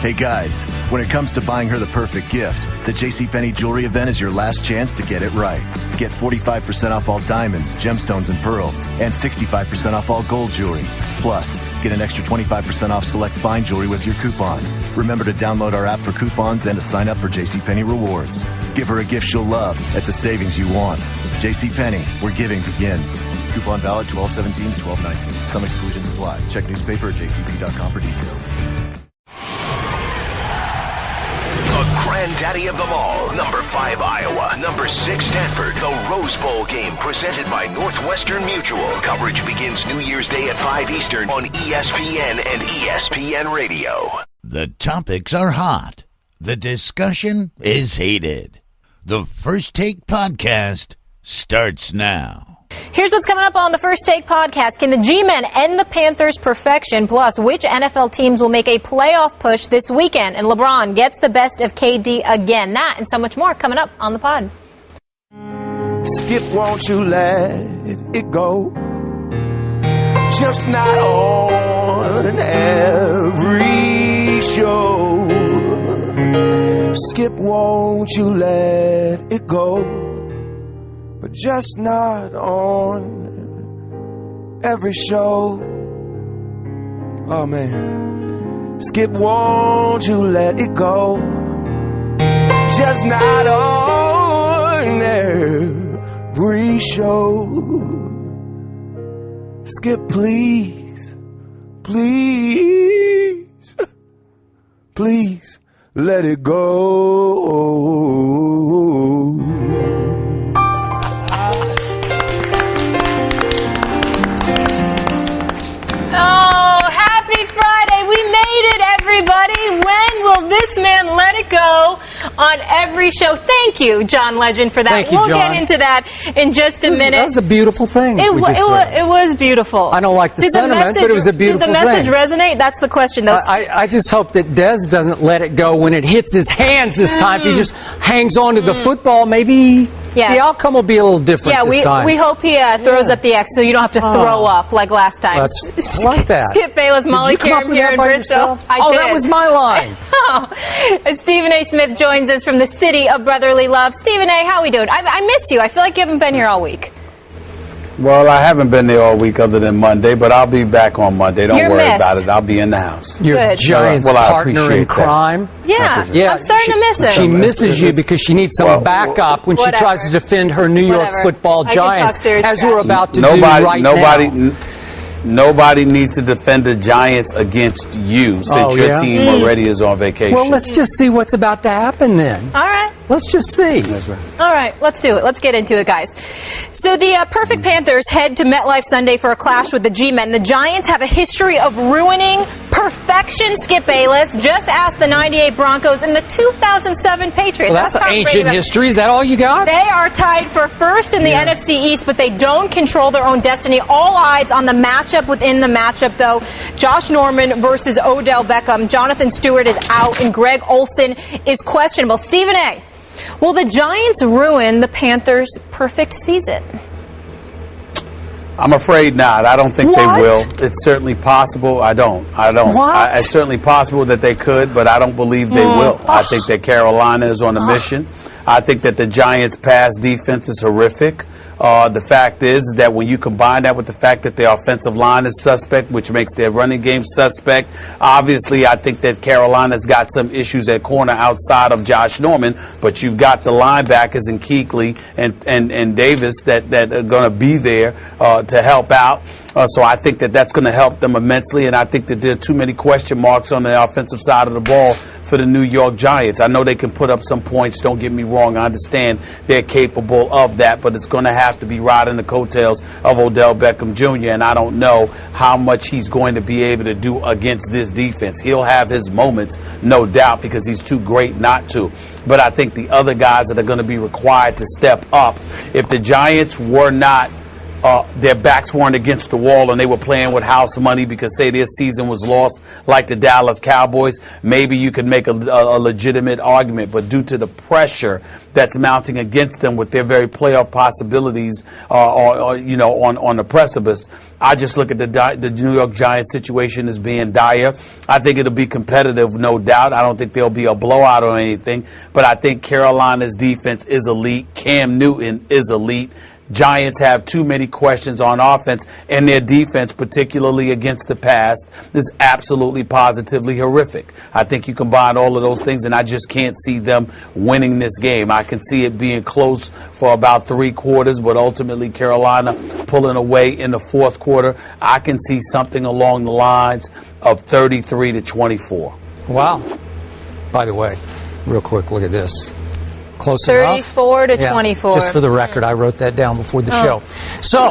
Hey guys, when it comes to buying her the perfect gift, the JCPenney Jewelry event is your last chance to get it right. Get 45% off all diamonds, gemstones, and pearls, and 65% off all gold jewelry. Plus, get an extra 25% off select fine jewelry with your coupon. Remember to download our app for coupons and to sign up for JCPenney Rewards. Give her a gift she'll love at the savings you want. JCPenney, where giving begins. Coupon valid 12/17 to 12/19. Some exclusions apply. Check newspaper at jcp.com for details. The granddaddy of them all, number 5 Iowa, number 6 Stanford. The Rose Bowl game presented by Northwestern Mutual. Coverage begins New Year's Day at 5 Eastern on ESPN and ESPN Radio. The topics are hot. The discussion is heated. The First Take podcast starts now. Here's what's coming up on the First Take podcast. Can the G-Men end the Panthers' perfection? Plus, which NFL teams will make a playoff push this weekend? And LeBron gets the best of KD again. That and so much more coming up on the pod. Skip, won't you let it go? Just not on every show. Skip, won't you let it go? But just not on every show. Oh man. Skip, won't you let it go? Just not on every show. Skip, please, please, please let it go. Everybody, when will this man let it go on every show? Thank you, John Legend, for that. Thank you, we'll John. get into that in just a minute. That was a beautiful thing. It was beautiful. I don't like the sentiment, but it was a beautiful thing. Did the message resonate? That's the question, though. I just hope that Dez doesn't let it go when it hits his hands this time. If he just hangs on to the football, maybe the outcome will be a little different this time. We hope he throws up the X so you don't have to throw up like last time. I like that. Skip Bayless, Molly Qerim here in Bristol. That was my line. Stephen A. Smith joins us from the city of brotherly love. Stephen A., how are we doing? I miss you. I feel like you haven't been here all week. Well, I haven't been there all week other than Monday, but I'll be back on Monday. Don't worry about it. I'll be in the house. Your Giants partner in crime. Yeah, I'm starting to miss him. She misses you because she needs some backup when she tries to defend her New York football Giants, as we're about to do right now. Nobody needs to defend the Giants against you since your team already is on vacation. Well, let's just see what's about to happen then. All right. Let's just see. All right, let's do it. Let's get into it, guys. So the Perfect Panthers head to MetLife Sunday for a clash with the G-Men. The Giants have a history of ruining perfection, Skip Bayless. Just ask the 98 Broncos and the 2007 Patriots. Well, that's ancient history. Is that all you got? They are tied for first in the NFC East, but they don't control their own destiny. All eyes on the matchup within the matchup, though. Josh Norman versus Odell Beckham. Jonathan Stewart is out, and Greg Olsen is questionable. Stephen A., will the Giants ruin the Panthers' perfect season? I'm afraid not. I don't think they will. It's certainly possible. I don't. What? It's certainly possible that they could, but I don't believe they will. I think that Carolina is on a mission. I think that the Giants' pass defense is horrific. The fact is that when you combine that with the fact that their offensive line is suspect, which makes their running game suspect, obviously I think that Carolina's got some issues at corner outside of Josh Norman, but you've got the linebackers in Kuechly and Davis that are going to be there to help out. So I think that that's going to help them immensely, and I think that there are too many question marks on the offensive side of the ball for the New York Giants. I know they can put up some points, don't get me wrong. I understand they're capable of that, but it's going to have to be riding the coattails of Odell Beckham Jr., and I don't know how much he's going to be able to do against this defense. He'll have his moments, no doubt, because he's too great not to. But I think the other guys that are going to be required to step up, if the Giants were not their backs weren't against the wall and they were playing with house money because, say, their season was lost, like the Dallas Cowboys, maybe you could make a legitimate argument. But due to the pressure that's mounting against them with their very playoff possibilities, on the precipice, I just look at the New York Giants situation as being dire. I think it'll be competitive, no doubt. I don't think there'll be a blowout or anything, but I think Carolina's defense is elite. Cam Newton is elite. Giants have too many questions on offense, and their defense, particularly against the pass, is absolutely positively horrific. I think you combine all of those things, and I just can't see them winning this game. I can see it being close for about 3 quarters, but ultimately Carolina pulling away in the 4th quarter. I can see something along the lines of 33-24. Wow. By the way, real quick, look at this. Close 34 enough? to 24. Just for the record, I wrote that down before the show. So,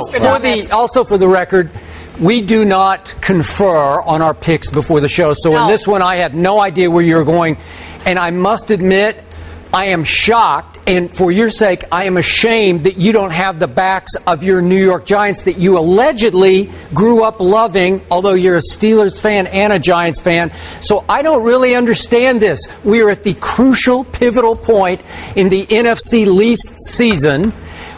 also for the record, we do not confer on our picks before the show. So in this one, I had no idea where you were going. And I must admit, I am shocked, and for your sake, I am ashamed that you don't have the backs of your New York Giants that you allegedly grew up loving, although you're a Steelers fan and a Giants fan. So I don't really understand this. We are at the crucial, pivotal point in the NFC least season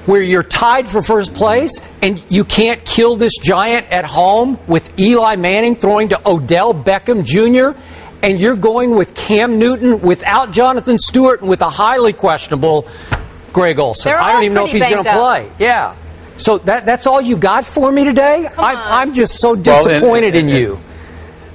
where you're tied for first place and you can't kill this Giant at home with Eli Manning throwing to Odell Beckham Jr., and you're going with Cam Newton without Jonathan Stewart and with a highly questionable Greg Olsen. I don't even know if he's going to play. Yeah. So that's all you got for me today? I'm just so disappointed in you.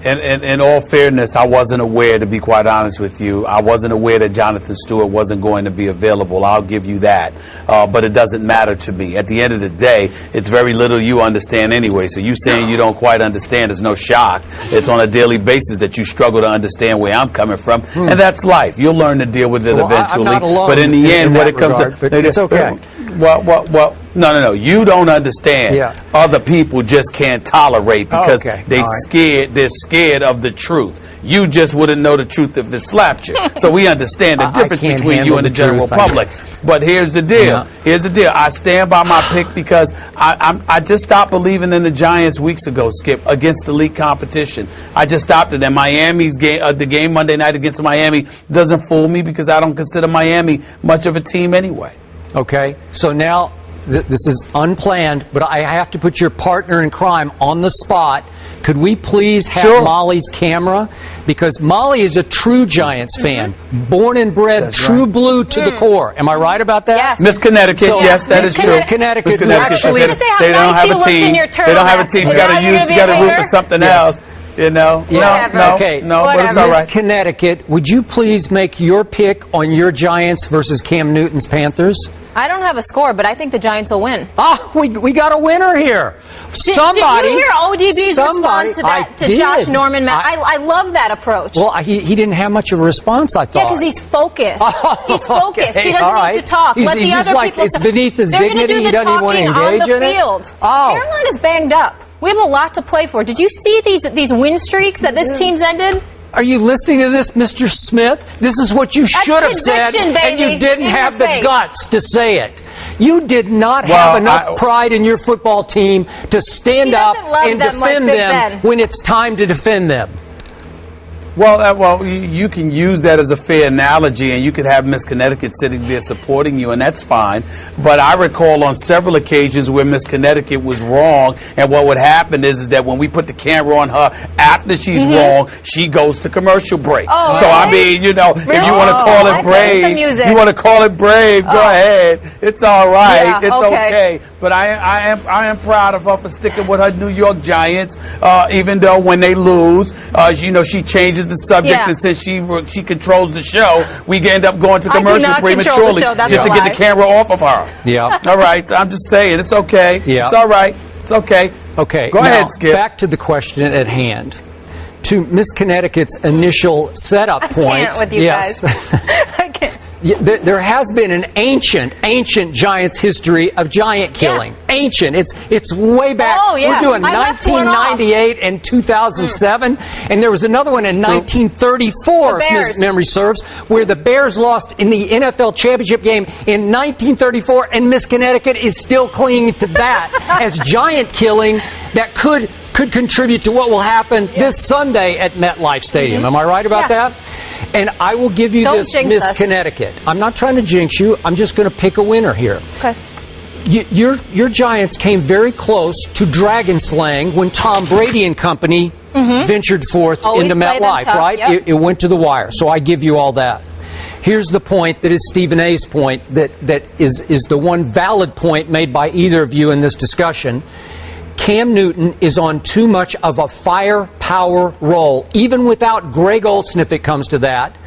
And in all fairness, I wasn't aware, to be quite honest with you, I wasn't aware that Jonathan Stewart wasn't going to be available. I'll give you that. But it doesn't matter to me. At the end of the day, it's very little you understand anyway. So you saying you don't quite understand is no shock. It's on a daily basis that you struggle to understand where I'm coming from. And that's life. You'll learn to deal with it eventually. I'm not alone but in the end, when it comes regard, to... It's okay. Well, no. You don't understand. Yeah. Other people just can't tolerate because they're scared of the truth. You just wouldn't know the truth if it slapped you. So we understand the difference between you and the general public. But here's the deal. Yeah. Here's the deal. I stand by my pick because I just stopped believing in the Giants weeks ago, Skip, against elite competition. I just stopped it. And Miami's game, the game Monday night against Miami, doesn't fool me because I don't consider Miami much of a team anyway. Okay, so now this is unplanned, but I have to put your partner in crime on the spot. Could we please have Molly's camera? Because Molly is a true Giants fan, born and bred, true blue to the core. Am I right about that? Yes. Miss Connecticut, yes, that is true. Miss Connecticut, actually, they don't have a team. They don't have a team. You got to root for something else. You know, no, but it's all right. Miss Connecticut, would you please make your pick on your Giants versus Cam Newton's Panthers? I don't have a score, but I think the Giants will win. We got a winner here. Did you hear ODB's response to that, to Josh Norman? I love that approach. Well, he didn't have much of a response, I thought. Yeah, because he's focused. He's focused. He doesn't need to talk. Let the other people. It's beneath his dignity. He doesn't even want to engage in it. Carolina's banged up. We have a lot to play for. Did you see these win streaks that this team's ended? Are you listening to this, Mr. Smith? This is what you should have said, and you didn't have the guts to say it. You did not have enough pride in your football team to stand up and defend them when it's time to defend them. Well, you can use that as a fair analogy, and you could have Miss Connecticut sitting there supporting you, and that's fine. But I recall on several occasions where Miss Connecticut was wrong, and what would happen is that when we put the camera on her after she's wrong, she goes to commercial break. Oh, so really? I mean, if you want to call it brave, go ahead. It's all right. Yeah, it's okay. But I am proud of her for sticking with her New York Giants, even though when they lose, she changes the subject, and since she controls the show, we end up going to commercial prematurely just to get the camera off of her. Yeah. All right. I'm just saying, it's okay. Yeah. It's all right. It's okay. Okay. Go ahead, Skip. Back to the question at hand. To Miss Connecticut's initial setup point. I can't with you guys. I can't. There has been an ancient Giants history of giant killing. Yeah. Ancient. It's way back. Oh, yeah. We're doing 1998 and 2007, and there was another one in 1934, if memory serves, where the Bears lost in the NFL championship game in 1934, and Miss Connecticut is still clinging to that as giant killing that could contribute to what will happen this Sunday at MetLife Stadium. Am I right about that? And I will give you this, Miss Connecticut. I'm not trying to jinx you. I'm just going to pick a winner here. Okay. Your Giants came very close to dragon slaying when Tom Brady and company ventured forth into MetLife, right? Yep. It went to the wire. So I give you all that. Here's the point that is Stephen A's point that is the one valid point made by either of you in this discussion. Cam Newton is on too much of a firepower role, even without Greg Olsen, if it comes to that,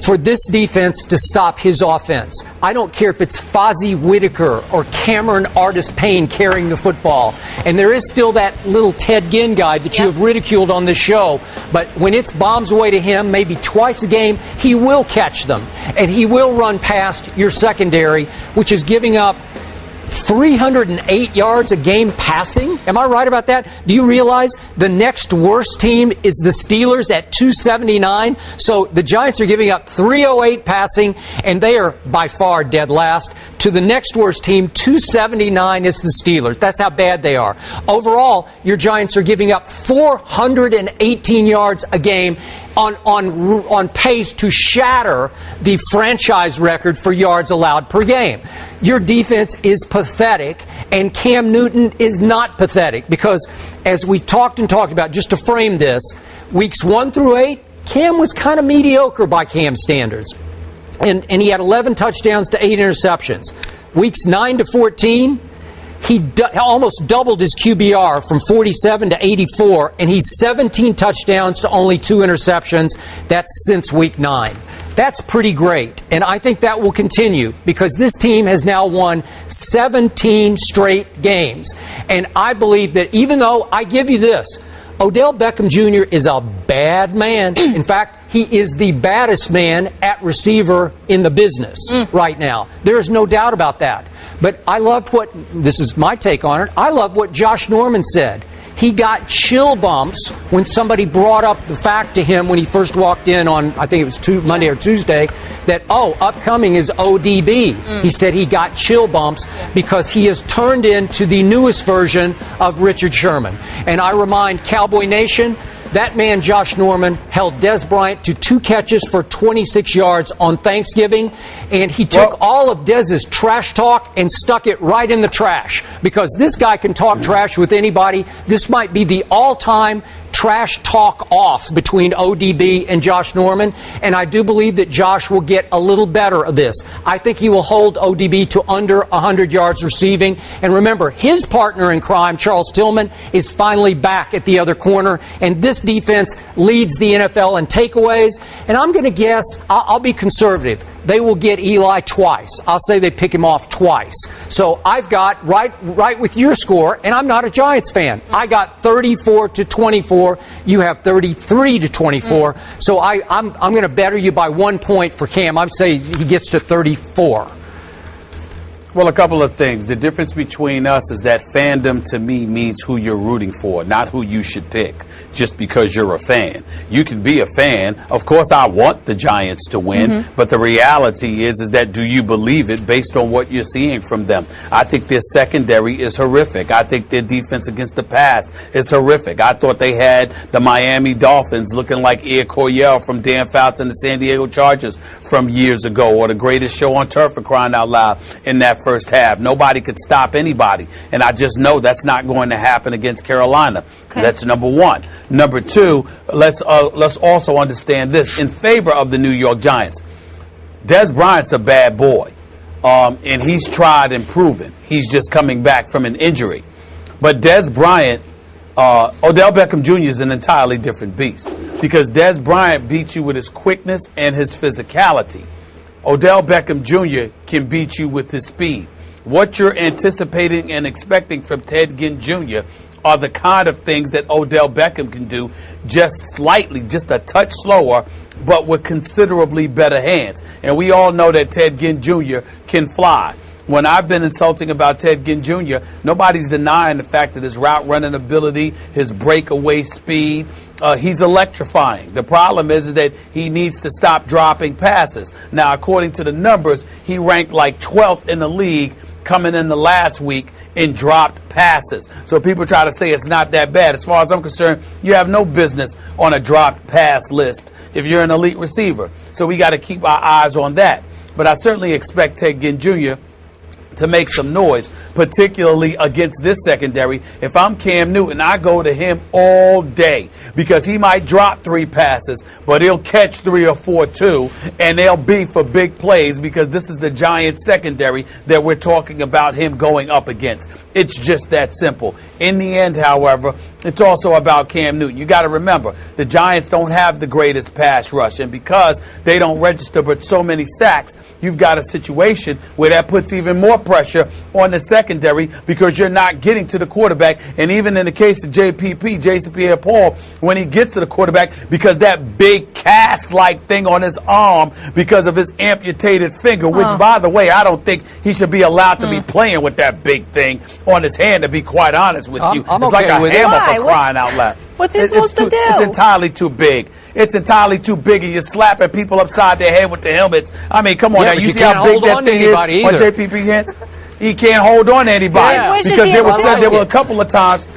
for this defense to stop his offense. I don't care if it's Fozzie Whitaker or Cameron Artis-Payne carrying the football. And there is still that little Ted Ginn guy that you have ridiculed on this show. But when it's bombs away to him, maybe twice a game, he will catch them. And he will run past your secondary, which is giving up 308 yards a game passing. Am I right about that? Do you realize the next worst team is the Steelers at 279? So the Giants are giving up 308 passing, and they are by far dead last. To the next worst team, 279 is the Steelers. That's how bad they are. Overall, your Giants are giving up 418 yards a game, on pace to shatter the franchise record for yards allowed per game. Your defense is pathetic, and Cam Newton is not pathetic, because as we've talked about, just to frame this, weeks 1 through 8, Cam was kind of mediocre by Cam standards. And he had 11 touchdowns to 8 interceptions. Weeks 9 to 14, he almost doubled his QBR from 47 to 84, and he's 17 touchdowns to only 2 interceptions. That's since week 9. That's pretty great, and I think that will continue because this team has now won 17 straight games. And I believe that even though I give you this, Odell Beckham Jr. is a bad man. In fact, he is the baddest man at receiver in the business right now. There is no doubt about that. But I loved this is my take on it, I love what Josh Norman said. He got chill bumps when somebody brought up the fact to him when he first walked in on, I think it was Monday or Tuesday, that, upcoming is ODB. He said he got chill bumps because he has turned into the newest version of Richard Sherman. And I remind Cowboy Nation, that man, Josh Norman, held Des Bryant to 2 catches for 26 yards on Thanksgiving, and he took all of Dez's trash talk and stuck it right in the trash, because this guy can talk trash with anybody. This might be the all-time trash talk off between ODB and Josh Norman, and I do believe that Josh will get a little better of this. I think he will hold ODB to under 100 yards receiving. And remember, his partner in crime, Charles Tillman, is finally back at the other corner, and this defense leads the NFL in takeaways. And I'm going to guess, I'll be conservative, they will get Eli twice. I'll say they pick him off twice. So I've got, right with your score, and I'm not a Giants fan, I got 34-24. You have 33-24. So I'm going to better you by 1 point for Cam. I'm saying he gets to 34. Well, a couple of things. The difference between us is that fandom to me means who you're rooting for, not who you should pick, just because you're a fan. You can be a fan. Of course, I want the Giants to win, but the reality is that do you believe it based on what you're seeing from them? I think their secondary is horrific. I think their defense against the pass is horrific. I thought they had the Miami Dolphins looking like Air Coryell from Dan Fouts and the San Diego Chargers from years ago, or the greatest show on turf, for crying out loud, in that first half. Nobody could stop anybody, and I just know that's not going to happen against Carolina. Okay. That's number one. Number two, let's also understand this in favor of the New York Giants. Des Bryant's a bad boy, and he's tried and proven. He's just coming back from an injury. But Des Bryant, Odell Beckham Jr. is an entirely different beast, because Des Bryant beats you with his quickness and his physicality. Odell Beckham Jr. can beat you with his speed. What you're anticipating and expecting from Ted Ginn Jr. are the kind of things that Odell Beckham can do, just slightly, just a touch slower, but with considerably better hands. And we all know that Ted Ginn Jr. can fly. When I've been insulting about Ted Ginn Jr., nobody's denying the fact that his route running ability, his breakaway speed, he's electrifying. The problem is that he needs to stop dropping passes. Now, according to the numbers, he ranked like 12th in the league coming in the last week in dropped passes. So people try to say it's not that bad. As far as I'm concerned, you have no business on a dropped pass list if you're an elite receiver. So we got to keep our eyes on that. But I certainly expect Ted Ginn Jr. to make some noise, particularly against this secondary. If I'm Cam Newton, I go to him all day because he might drop 3 passes, but he'll catch 3 or 4 too, and they'll be for big plays because this is the Giants secondary that we're talking about him going up against. It's just that simple. In the end, however, it's also about Cam Newton. You got to remember, the Giants don't have the greatest pass rush, and because they don't register but so many sacks, you've got a situation where that puts even more pressure on the secondary because you're not getting to the quarterback. And even in the case of Jason Pierre-Paul, when he gets to the quarterback, because that big cast-like thing on his arm because of his amputated finger, which, by the way, I don't think he should be allowed to be playing with that big thing on his hand, to be quite honest with you. I'm it's okay like a with hammer it. for crying out loud. What's he supposed to do? It's entirely too big. It's entirely too big, and you're slapping people upside their head with the helmets. I mean, come on now. You see how big that thing is on JPP hands? He can't hold on to anybody because there were a couple of times.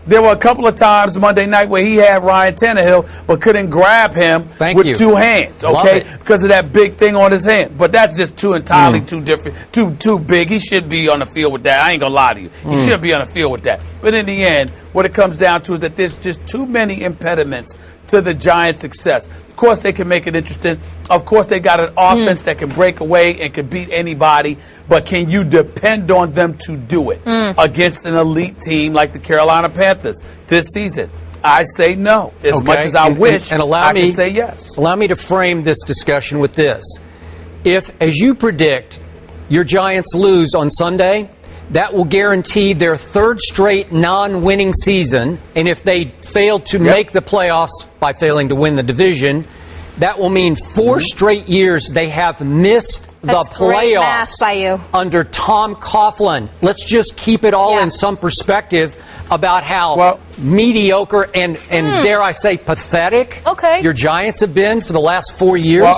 There were a couple of times Monday night where he had Ryan Tannehill but couldn't grab him with 2 hands, okay, because of that big thing on his hand. But that's just too entirely too different, too big. He should be on the field with that. I ain't going to lie to you. He should be on the field with that. But in the end, what it comes down to is that there's just too many impediments to the Giants' success. Of course, they can make it interesting. Of course, they got an offense that can break away and can beat anybody. But can you depend on them to do it against an elite team like the Carolina Panthers this season? I say no. As much as I wish, I can say yes. Allow me to frame this discussion with this. If, as you predict, your Giants lose on Sunday, that will guarantee their 3rd straight non-winning season. And if they fail to make the playoffs by failing to win the division, that will mean 4 straight years they have missed the playoffs by you. under Tom Coughlin. Let's just keep it all in some perspective about how mediocre and dare I say pathetic your Giants have been for the last 4 years.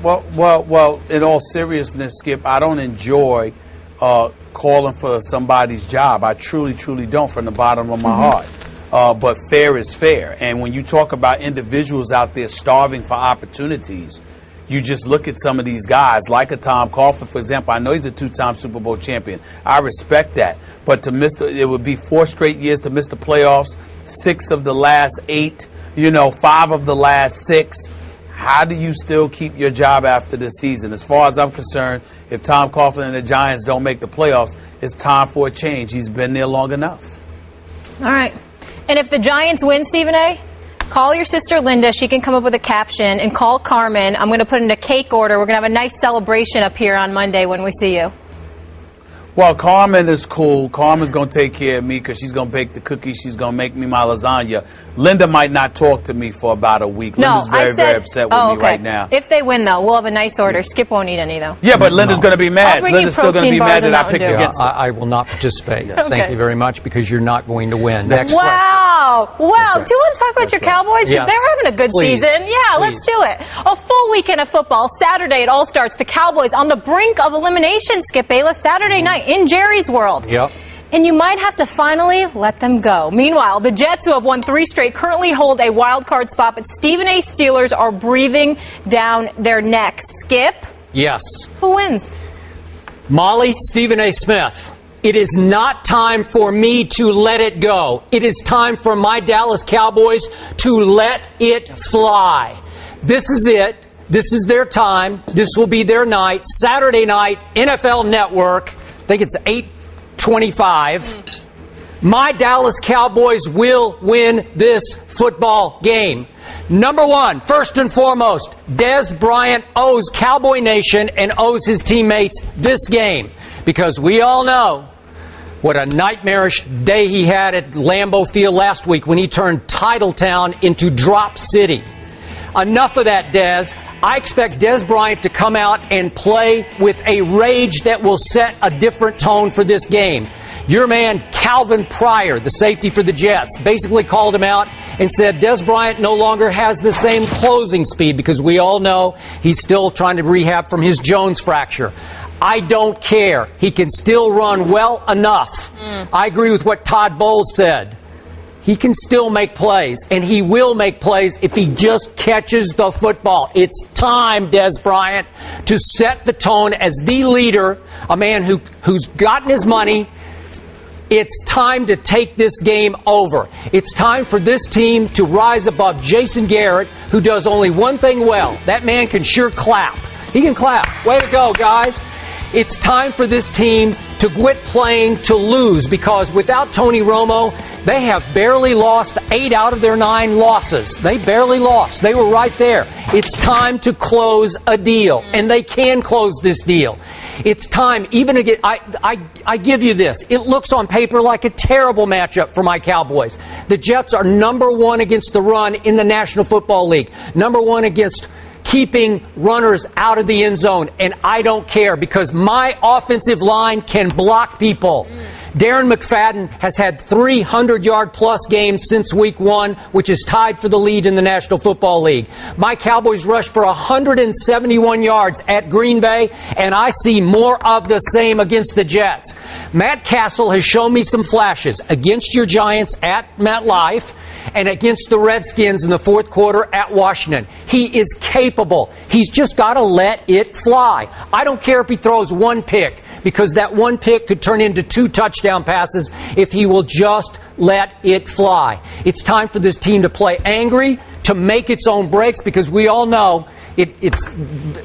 Well, in all seriousness, Skip, I don't enjoy calling for somebody's job. I truly don't, from the bottom of my heart. But fair is fair. And when you talk about individuals out there starving for opportunities, you just look at some of these guys, like a Tom Coughlin, for example. I know he's a 2-time Super Bowl champion. I respect that. But to miss it would be 4 straight years to miss the playoffs, 6 of the last 8, 5 of the last 6. How do you still keep your job after this season? As far as I'm concerned, if Tom Coughlin and the Giants don't make the playoffs, it's time for a change. He's been there long enough. All right. And if the Giants win, Stephen A., call your sister Linda. She can come up with a caption. And call Carmen. I'm going to put in a cake order. We're going to have a nice celebration up here on Monday when we see you. Well, Carmen is cool. Carmen's going to take care of me because she's going to bake the cookies. She's going to make me my lasagna. Linda might not talk to me for about a week. Linda's very upset with me right now. If they win, though, we'll have a nice order. Skip won't eat any, though. Yeah, but Linda's going to be mad. Linda's still going to be mad that I picked against her. I will not participate. Thank you very much, because you're not going to win. Wow. Do you want to talk about your Cowboys? Because they're having a good season. Yeah, let's do it. A full weekend of football. Saturday it all starts. The Cowboys on the brink of elimination, Skip Bayless, Saturday night in Jerry's World. Yep. And you might have to finally let them go. Meanwhile, the Jets, who have won 3 straight, currently hold a wild card spot, but Stephen A. Steelers are breathing down their necks. Skip? Yes. Who wins? Molly, Stephen A. Smith. It is not time for me to let it go. It is time for my Dallas Cowboys to let it fly. This is it. This is their time. This will be their night. Saturday night, NFL Network. I think it's 8:25. My Dallas Cowboys will win this football game. Number one, first and foremost, Dez Bryant owes Cowboy Nation and owes his teammates this game, because we all know what a nightmarish day he had at Lambeau Field last week when he turned Titletown into Drop City. Enough of that, Des. I expect Des Bryant to come out and play with a rage that will set a different tone for this game. Your man, Calvin Pryor, the safety for the Jets, basically called him out and said Des Bryant no longer has the same closing speed because we all know he's still trying to rehab from his Jones fracture. I don't care. He can still run well enough. I agree with what Todd Bowles said. He can still make plays, and he will make plays if he just catches the football. It's time, Des Bryant, to set the tone as the leader, a man who's gotten his money. It's time to take this game over. It's time for this team to rise above Jason Garrett, who does only one thing well. That man can sure clap. He can clap. Way to go, guys. It's time for this team to quit playing to lose, because without Tony Romo, they have barely lost 8 out of their 9 losses. They barely lost. They were right there. It's time to close a deal, and they can close this deal. It's time, even again, I give you this. It looks on paper like a terrible matchup for my Cowboys. The Jets are number 1 against the run in the National Football League. Number 1 against keeping runners out of the end zone, and I don't care because my offensive line can block people. Darren McFadden has had 300-yard-plus games since Week 1, which is tied for the lead in the National Football League. My Cowboys rushed for 171 yards at Green Bay, and I see more of the same against the Jets. Matt Castle has shown me some flashes against your Giants at MetLife and against the Redskins in the fourth quarter at Washington. He is capable. He's just got to let it fly. I don't care if he throws one pick, because that one pick could turn into 2 touchdown passes if he will just let it fly. It's time for this team to play angry, to make its own breaks, because we all know it's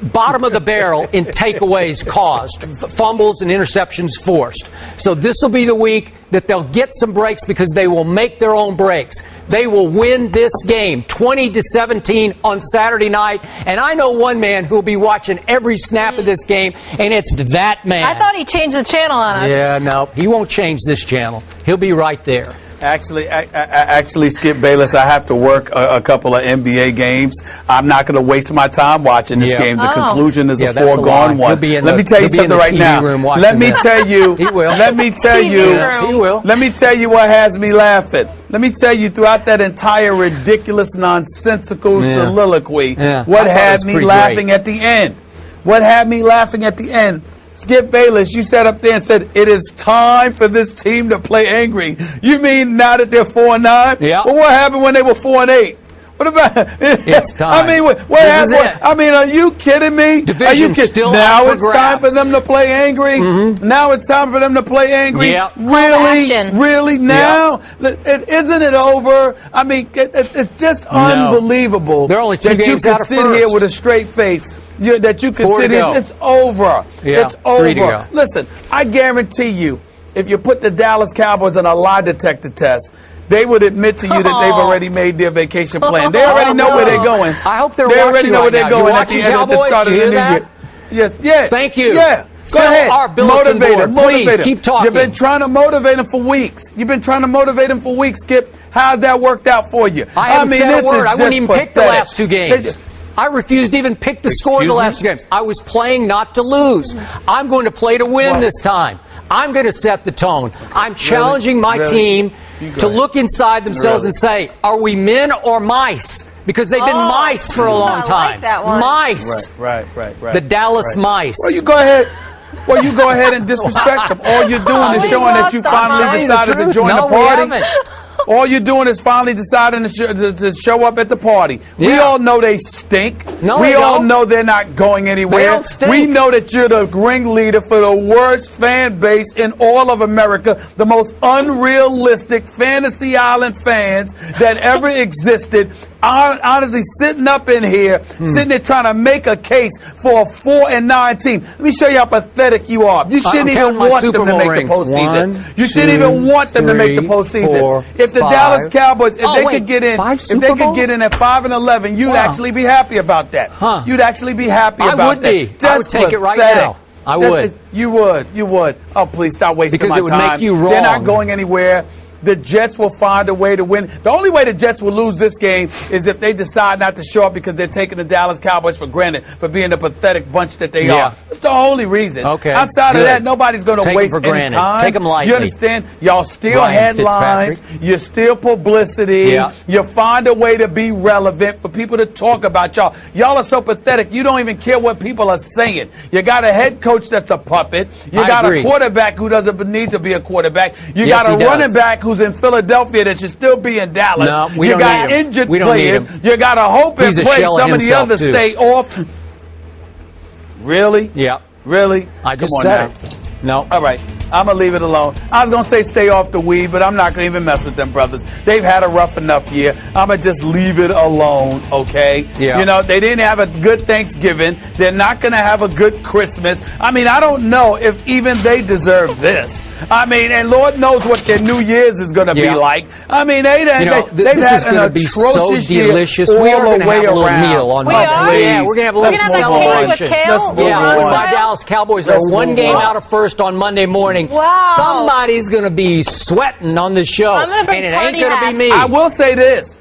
bottom of the barrel in takeaways caused, fumbles and interceptions forced. So this will be the week that they'll get some breaks, because they will make their own breaks. They will win this game 20-17 on Saturday night. And I know one man who will be watching every snap of this game, and it's that man. I thought he changed the channel on us. Yeah, no, he won't change this channel. He'll be right there. Actually, Skip Bayless, I have to work a couple of NBA games. I'm not going to waste my time watching this game. The conclusion is a foregone one. Let me tell you something right now. Let me tell you. He will. Let me tell you. He will. Let me tell you what has me laughing. Let me tell you, throughout that entire ridiculous, nonsensical soliloquy, what had me laughing at the end? What had me laughing at the end? Skip Bayless, you sat up there and said, it is time for this team to play angry. You mean now that they're 4-9? Yeah. Well, what happened when they were 4-8? What about it's time? I mean, what happened? I mean, are you kidding me? Are you kidding? Still now it's time for them to play angry. Now it's time for them to play angry. Yep. Really now? Isn't it over? I mean, it's just unbelievable. They're only 2 games out of first. That you can sit here with a straight face. That you can sit here. It's over. Yeah, it's over. Listen, I guarantee you, if you put the Dallas Cowboys on a lie detector test, they would admit to you that they've already made their vacation plan. They already know where they're going. I hope they're They watching already know where they're going at the end of the start of the new year. Yes, yeah. Thank you. Yeah. Go ahead. Our bulletin board. Please, keep talking. You've been trying to motivate them for weeks. Skip. How's that worked out for you? I haven't said a word. I wouldn't even pick the last 2 games. I refused to even pick the score of the last 2 games. I was playing not to lose. I'm going to play to win this time. I'm going to set the tone. I'm challenging my team to look inside themselves and say, are we men or mice? Because they've been mice for a long time. I like that one. Mice. Right. The Dallas Mice. Well, you go ahead and disrespect them. All you're doing is showing that you finally decided to join the party. All you're doing is finally deciding to show up at the party. Yeah. We all know they stink. No, we all know they're not going anywhere. They don't stink. We know that you're the ringleader for the worst fan base in all of America, the most unrealistic Fantasy Island fans that ever existed. Honestly, sitting up in here, sitting there trying to make a case for a 4-9 team. Let me show you how pathetic you are. You shouldn't even want them to make the postseason. You shouldn't even want them to make the postseason. If the Dallas Cowboys, if they could get in at 5-11, you'd actually be happy about that. You'd actually be happy about that. I would take it right now. I would. You would. Oh, please stop wasting because my time. Because it would make you wrong. They're not going anywhere. The Jets will find a way to win. The only way the Jets will lose this game is if they decide not to show up because they're taking the Dallas Cowboys for granted for being the pathetic bunch that they are. That's the only reason. Okay. Outside of that, nobody's going to waste any time. Take them lightly. You understand? Y'all steal headlines. You steal publicity. Yeah. You find a way to be relevant for people to talk about y'all. Y'all are so pathetic. You don't even care what people are saying. You got a head coach that's a puppet. You got a quarterback who doesn't need to be a quarterback. You got a running back who's in Philadelphia that should still be in Dallas. No, you got injured players. You got to hope and pray some of the others stay off. Really? Yeah. Really? I just said it. No. All right. I'm going to leave it alone. I was going to say stay off the weed, but I'm not going to even mess with them brothers. They've had a rough enough year. I'm going to just leave it alone, okay? Yeah. You know, they didn't have a good Thanksgiving. They're not going to have a good Christmas. I mean, I don't know if even they deserve this. I mean, and Lord knows what their New Year's is going to be like. I mean, they've had an atrocious year all the way around. On yeah, we're going to have a little celebration. The Dallas Cowboys are one game out of first on Monday morning. Wow. Somebody's going to be sweating on this show. I'm gonna bring and it ain't going to be me. I will say this.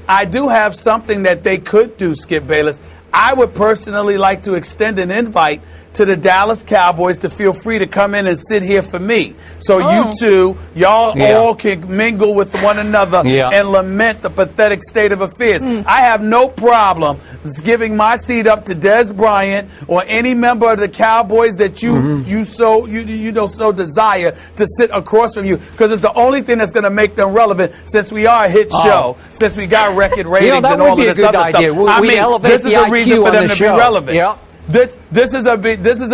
I do have something that they could do, Skip Bayless. I would personally like to extend an invite to the Dallas Cowboys to feel free to come in and sit here for me. So you two, y'all all can mingle with one another and lament the pathetic state of affairs. I have no problem giving my seat up to Des Bryant or any member of the Cowboys that you so desire to sit across from you, because it's the only thing that's going to make them relevant, since we are a hit show, since we got record ratings and all of this other stuff. I mean, this is a reason for them to be relevant. Yeah. This is a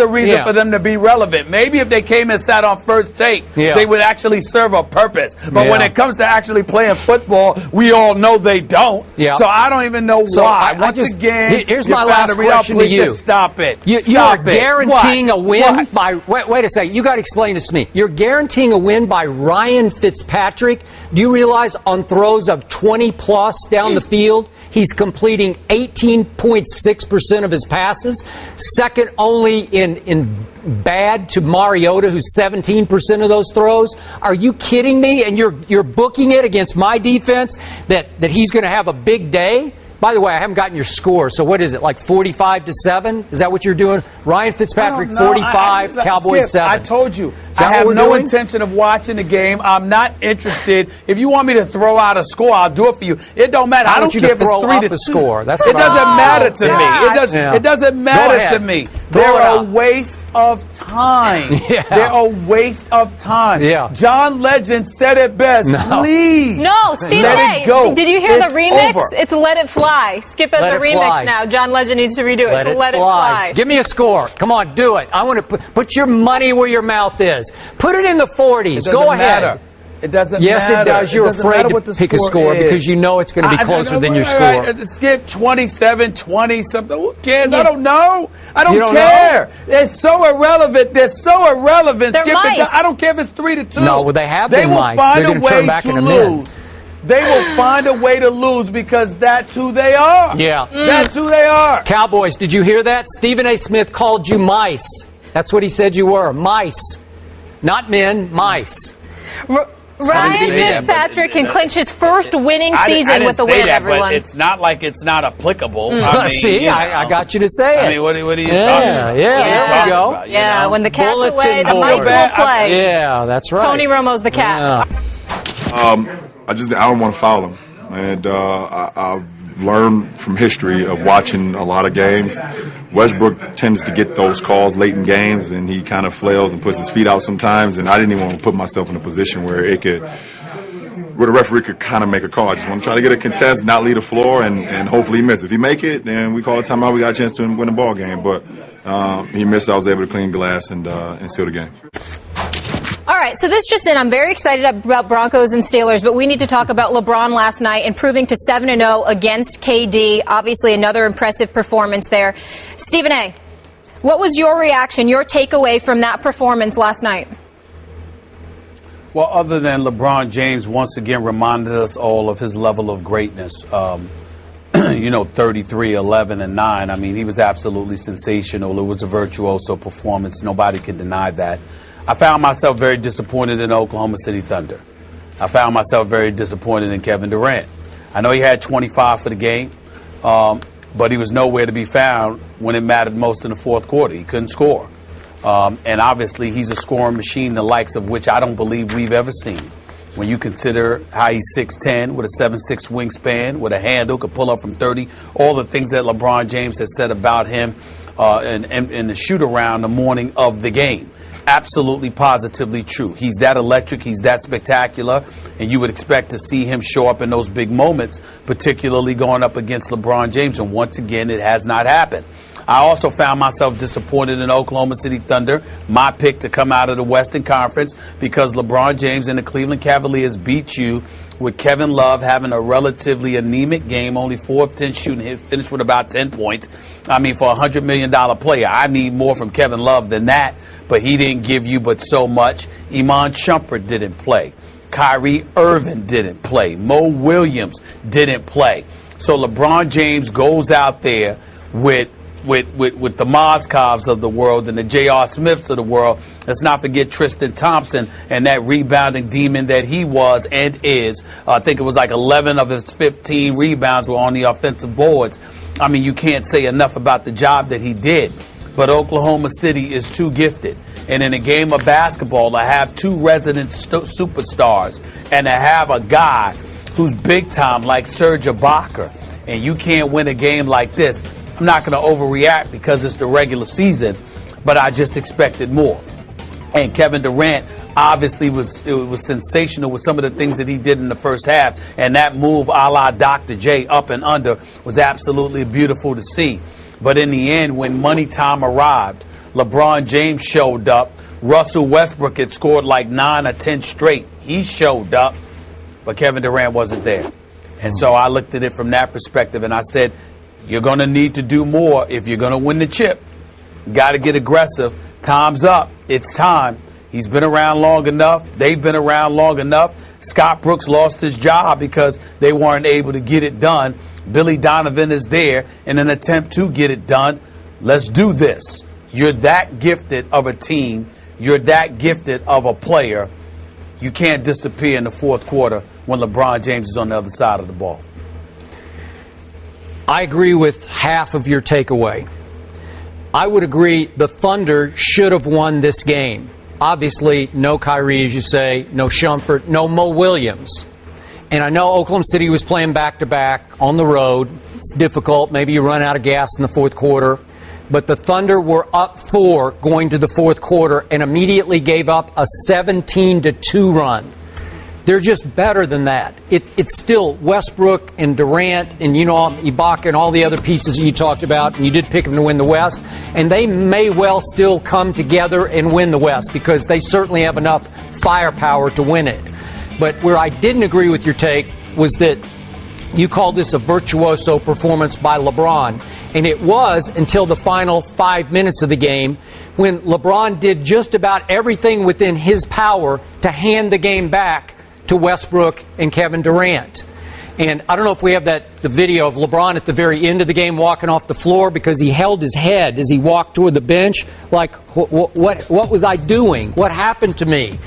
reason for them to be relevant. Maybe if they came and sat on First Take, they would actually serve a purpose. But when it comes to actually playing football, we all know they don't. So I don't even know why. Once again, here's my last question to you. Stop it. You are guaranteeing a win by. Wait a second. You got to explain this to me. You're guaranteeing a win by Ryan Fitzpatrick. Do you realize on throws of 20 plus down the field, he's completing 18.6% of his passes? Second only in bad to Mariota, who's 17% of those throws. Are you kidding me? And you're booking it against my defense that he's going to have a big day? By the way, I haven't gotten your score, so what is it, like 45-7? Is that what you're doing? Ryan Fitzpatrick, 45, Cowboys 7. I told you, I have no intention of watching the game. I'm not interested. If you want me to throw out a score, I'll do it for you. It don't matter. I don't care if it's 3-2. Score. It doesn't matter to me. It doesn't matter to me. They're a waste of time. They're a waste of time. John Legend said it best. Please. No, Stephen let it go. Did you hear the remix? Over. It's Let It Fly. Skip it, the remix now. John Legend needs to redo it. Let it fly. Give me a score. Come on, do it. I want to put your money where your mouth is. Put it in the 40s. Go ahead. It doesn't matter. Yes, it does. You're afraid to pick a score because you know it's going to be closer than your score. Skip 27-20 something. Who cares? I don't know. I don't care. It's so irrelevant. They're so irrelevant. They're mice. I don't care if it's 3-2. No, well, they have been mice. They're going to turn back into men. They will find a way to lose because that's who they are. Yeah. That's who they are. Cowboys, did you hear that? Stephen A. Smith called you mice. That's what he said you were. Mice. Not men, mice. Ryan Fitzpatrick can clinch his first winning season with a win, everyone. But it's not like it's not applicable. I got you to say it. I mean, what are you talking about? There we go. Yeah, when the cat's away, the mice will play. Yeah, that's right. Tony Romo's the cat. I don't want to foul him. And I've learned from history of watching a lot of games. Westbrook tends to get those calls late in games, and he kind of flails and puts his feet out sometimes. And I didn't even want to put myself in a position where the referee could kind of make a call. I just want to try to get a contest, not lead the floor, and hopefully he miss. If he make it, then we call a timeout. We got a chance to win the ball game. But he missed. I was able to clean glass and seal the game. All right, so this just in. I'm very excited about Broncos and Steelers, but we need to talk about LeBron last night, improving to 7-0 against KD. Obviously, another impressive performance there. Stephen A., what was your reaction, your takeaway from that performance last night? Well, other than LeBron James once again reminded us all of his level of greatness. 33, 11, and 9. I mean, he was absolutely sensational. It was a virtuoso performance. Nobody can deny that. I found myself very disappointed in Oklahoma City Thunder. I found myself very disappointed in Kevin Durant. I know he had 25 for the game, but he was nowhere to be found when it mattered most in the fourth quarter. He couldn't score. And obviously, he's a scoring machine, the likes of which I don't believe we've ever seen. When you consider how he's 6'10", with a 7'6" wingspan, with a handle, could pull up from 30, all the things that LeBron James has said about him in the shoot-around the morning of the game. Absolutely, positively true. He's that electric, he's that spectacular, and you would expect to see him show up in those big moments, particularly going up against LeBron James, and once again, it has not happened. I also found myself disappointed in Oklahoma City Thunder, my pick to come out of the Western Conference, because LeBron James and the Cleveland Cavaliers beat you with Kevin Love having a relatively anemic game, only 4 of 10 shooting, finished with about 10 points. I mean, for a $100 million player, I need more from Kevin Love than that, but he didn't give you but so much. Iman Shumpert didn't play. Kyrie Irving didn't play. Mo Williams didn't play. So LeBron James goes out there with the Mozgovs of the world and the J.R. Smiths of the world. Let's not forget Tristan Thompson and that rebounding demon that he was and is. I think it was like 11 of his 15 rebounds were on the offensive boards. I mean, you can't say enough about the job that he did. But Oklahoma City is too gifted. And in a game of basketball, to have two resident superstars and to have a guy who's big time like Serge Ibaka, and you can't win a game like this, I'm not going to overreact because it's the regular season, but I just expected more. And Kevin Durant obviously was sensational with some of the things that he did in the first half, and that move a la Dr. J up and under was absolutely beautiful to see. But in the end, when money time arrived, LeBron James showed up. Russell Westbrook had scored like 9 or 10 straight. He showed up, but Kevin Durant wasn't there. And so I looked at it from that perspective, and I said, you're going to need to do more if you're going to win the chip. Got to get aggressive. Time's up. It's time. He's been around long enough. They've been around long enough. Scott Brooks lost his job because they weren't able to get it done. Billy Donovan is there in an attempt to get it done. Let's do this. You're that gifted of a team. You're that gifted of a player. You can't disappear in the fourth quarter when LeBron James is on the other side of the ball. I agree with half of your takeaway. I would agree the Thunder should have won this game. Obviously, no Kyrie, as you say, no Shumpert, no Mo Williams. And I know Oklahoma City was playing back-to-back on the road. It's difficult. Maybe you run out of gas in the fourth quarter. But the Thunder were up 4 going to the fourth quarter and immediately gave up a 17-2 run. They're just better than that. It's still Westbrook and Durant and, Ibaka and all the other pieces that you talked about, and you did pick them to win the West. And they may well still come together and win the West because they certainly have enough firepower to win it. But where I didn't agree with your take was that you called this a virtuoso performance by LeBron. And it was until the final 5 minutes of the game when LeBron did just about everything within his power to hand the game back to Westbrook and Kevin Durant. And I don't know if we have the video of LeBron at the very end of the game walking off the floor because he held his head as he walked toward the bench. Like, what was I doing? What happened to me?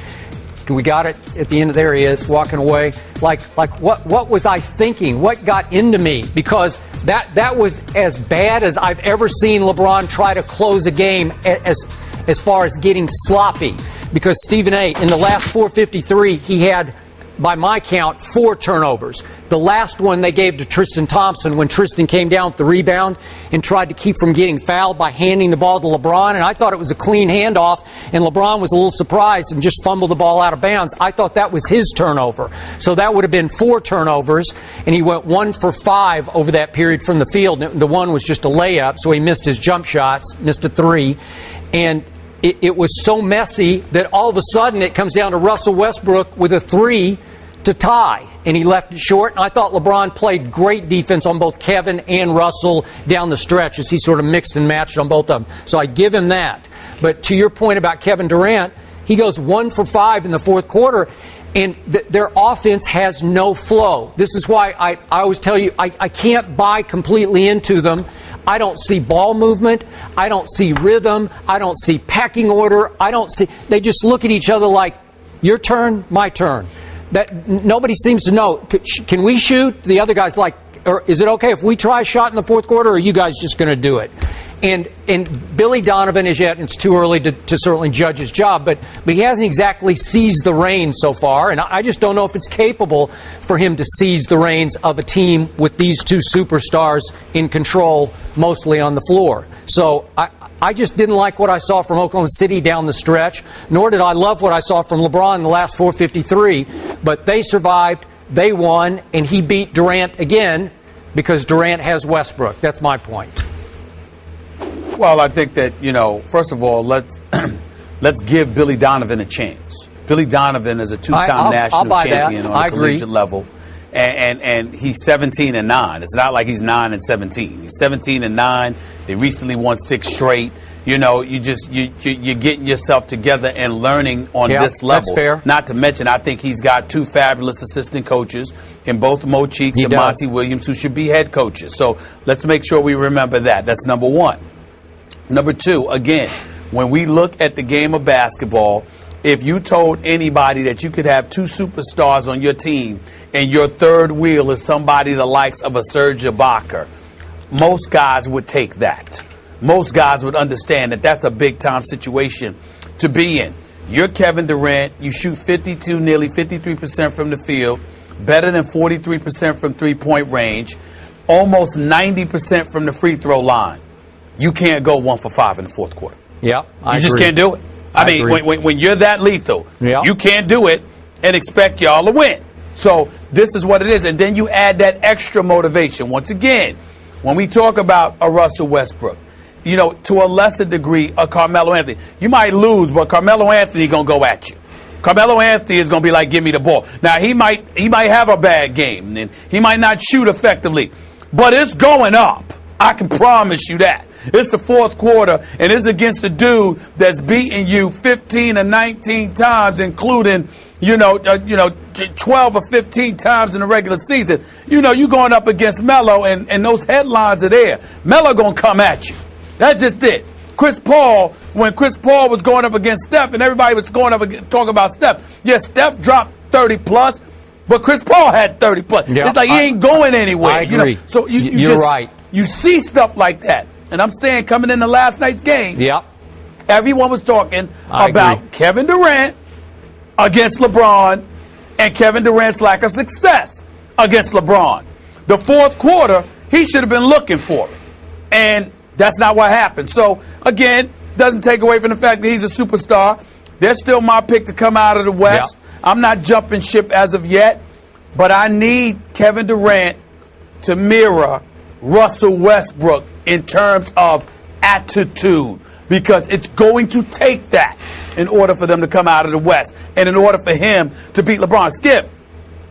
We got it at the end. There he is, walking away. Like what was I thinking? What got into me? Because that was as bad as I've ever seen LeBron try to close a game as far as getting sloppy. Because Stephen A., in the last 4:53, he had, by my count, 4 turnovers. The last one they gave to Tristan Thompson when Tristan came down with the rebound and tried to keep from getting fouled by handing the ball to LeBron. And I thought it was a clean handoff, and LeBron was a little surprised and just fumbled the ball out of bounds. I thought that was his turnover. So that would have been 4 turnovers, and he went 1 for 5 over that period from the field. The one was just a layup, so he missed his jump shots, missed a 3. And it was so messy that all of a sudden it comes down to Russell Westbrook with a 3 to tie, and he left it short. And I thought LeBron played great defense on both Kevin and Russell down the stretch as he sort of mixed and matched on both of them. So I give him that. But to your point about Kevin Durant, he goes 1 for 5 in the fourth quarter. And their offense has no flow. This is why I always tell you I can't buy completely into them. I don't see ball movement. I don't see rhythm. I don't see pecking order. They just look at each other like, your turn, my turn. That nobody seems to know. Can we shoot? The other guy's like, or is it okay if we try a shot in the fourth quarter, or are you guys just going to do it? And Billy Donovan is yet, it's too early to certainly judge his job, but he hasn't exactly seized the reins so far, and I just don't know if it's capable for him to seize the reins of a team with these two superstars in control, mostly on the floor. So I just didn't like what I saw from Oklahoma City down the stretch, nor did I love what I saw from LeBron in the last 453, but they survived, they won, and he beat Durant again because Durant has Westbrook. That's my point. Well, I think that, first of all, let's give Billy Donovan a chance. Billy Donovan is a two-time national champion on a collegiate level, and he's 17-9. It's not like he's 9-17. He's 17-9. They recently won 6 straight. You're getting yourself together and learning on this level. That's fair. Not to mention, I think he's got 2 fabulous assistant coaches in both Mo Cheeks and Monty Williams, who should be head coaches. So let's make sure we remember that. That's number one. Number 2, again, when we look at the game of basketball, if you told anybody that you could have 2 superstars on your team and your third wheel is somebody the likes of a Serge Ibaka, most guys would take that. Most guys would understand that that's a big-time situation to be in. You're Kevin Durant. You shoot 52, nearly 53% from the field, better than 43% from three-point range, almost 90% from the free throw line. You can't go 1 for 5 in the fourth quarter. Yeah, you just can't do it. I mean, when you're that lethal, you can't do it and expect y'all to win. So this is what it is. And then you add that extra motivation. Once again, when we talk about a Russell Westbrook, to a lesser degree, a Carmelo Anthony, you might lose, but Carmelo Anthony going to go at you. Carmelo Anthony is going to be like, give me the ball. Now, he might have a bad game, and he might not shoot effectively, but it's going up. I can promise you that. It's the fourth quarter, and it's against a dude that's beating you 15 or 19 times, including, 12 or 15 times in the regular season. You're going up against Melo, and those headlines are there. Melo going to come at you. That's just it. Chris Paul, when Chris Paul was going up against Steph, and everybody was going up talking about Steph. Yes, Steph dropped 30-plus, but Chris Paul had 30-plus. Yeah, it's like he ain't going anywhere. I agree. So you're right. You see stuff like that. And I'm saying, coming into last night's game, yep, everyone was talking about Kevin Durant against LeBron and Kevin Durant's lack of success against LeBron. The fourth quarter, he should have been looking for it. And that's not what happened. So, again, doesn't take away from the fact that he's a superstar. They're still my pick to come out of the West. Yep. I'm not jumping ship as of yet, but I need Kevin Durant to mirror Russell Westbrook in terms of attitude, because it's going to take that in order for them to come out of the West and in order for him to beat LeBron. Skip,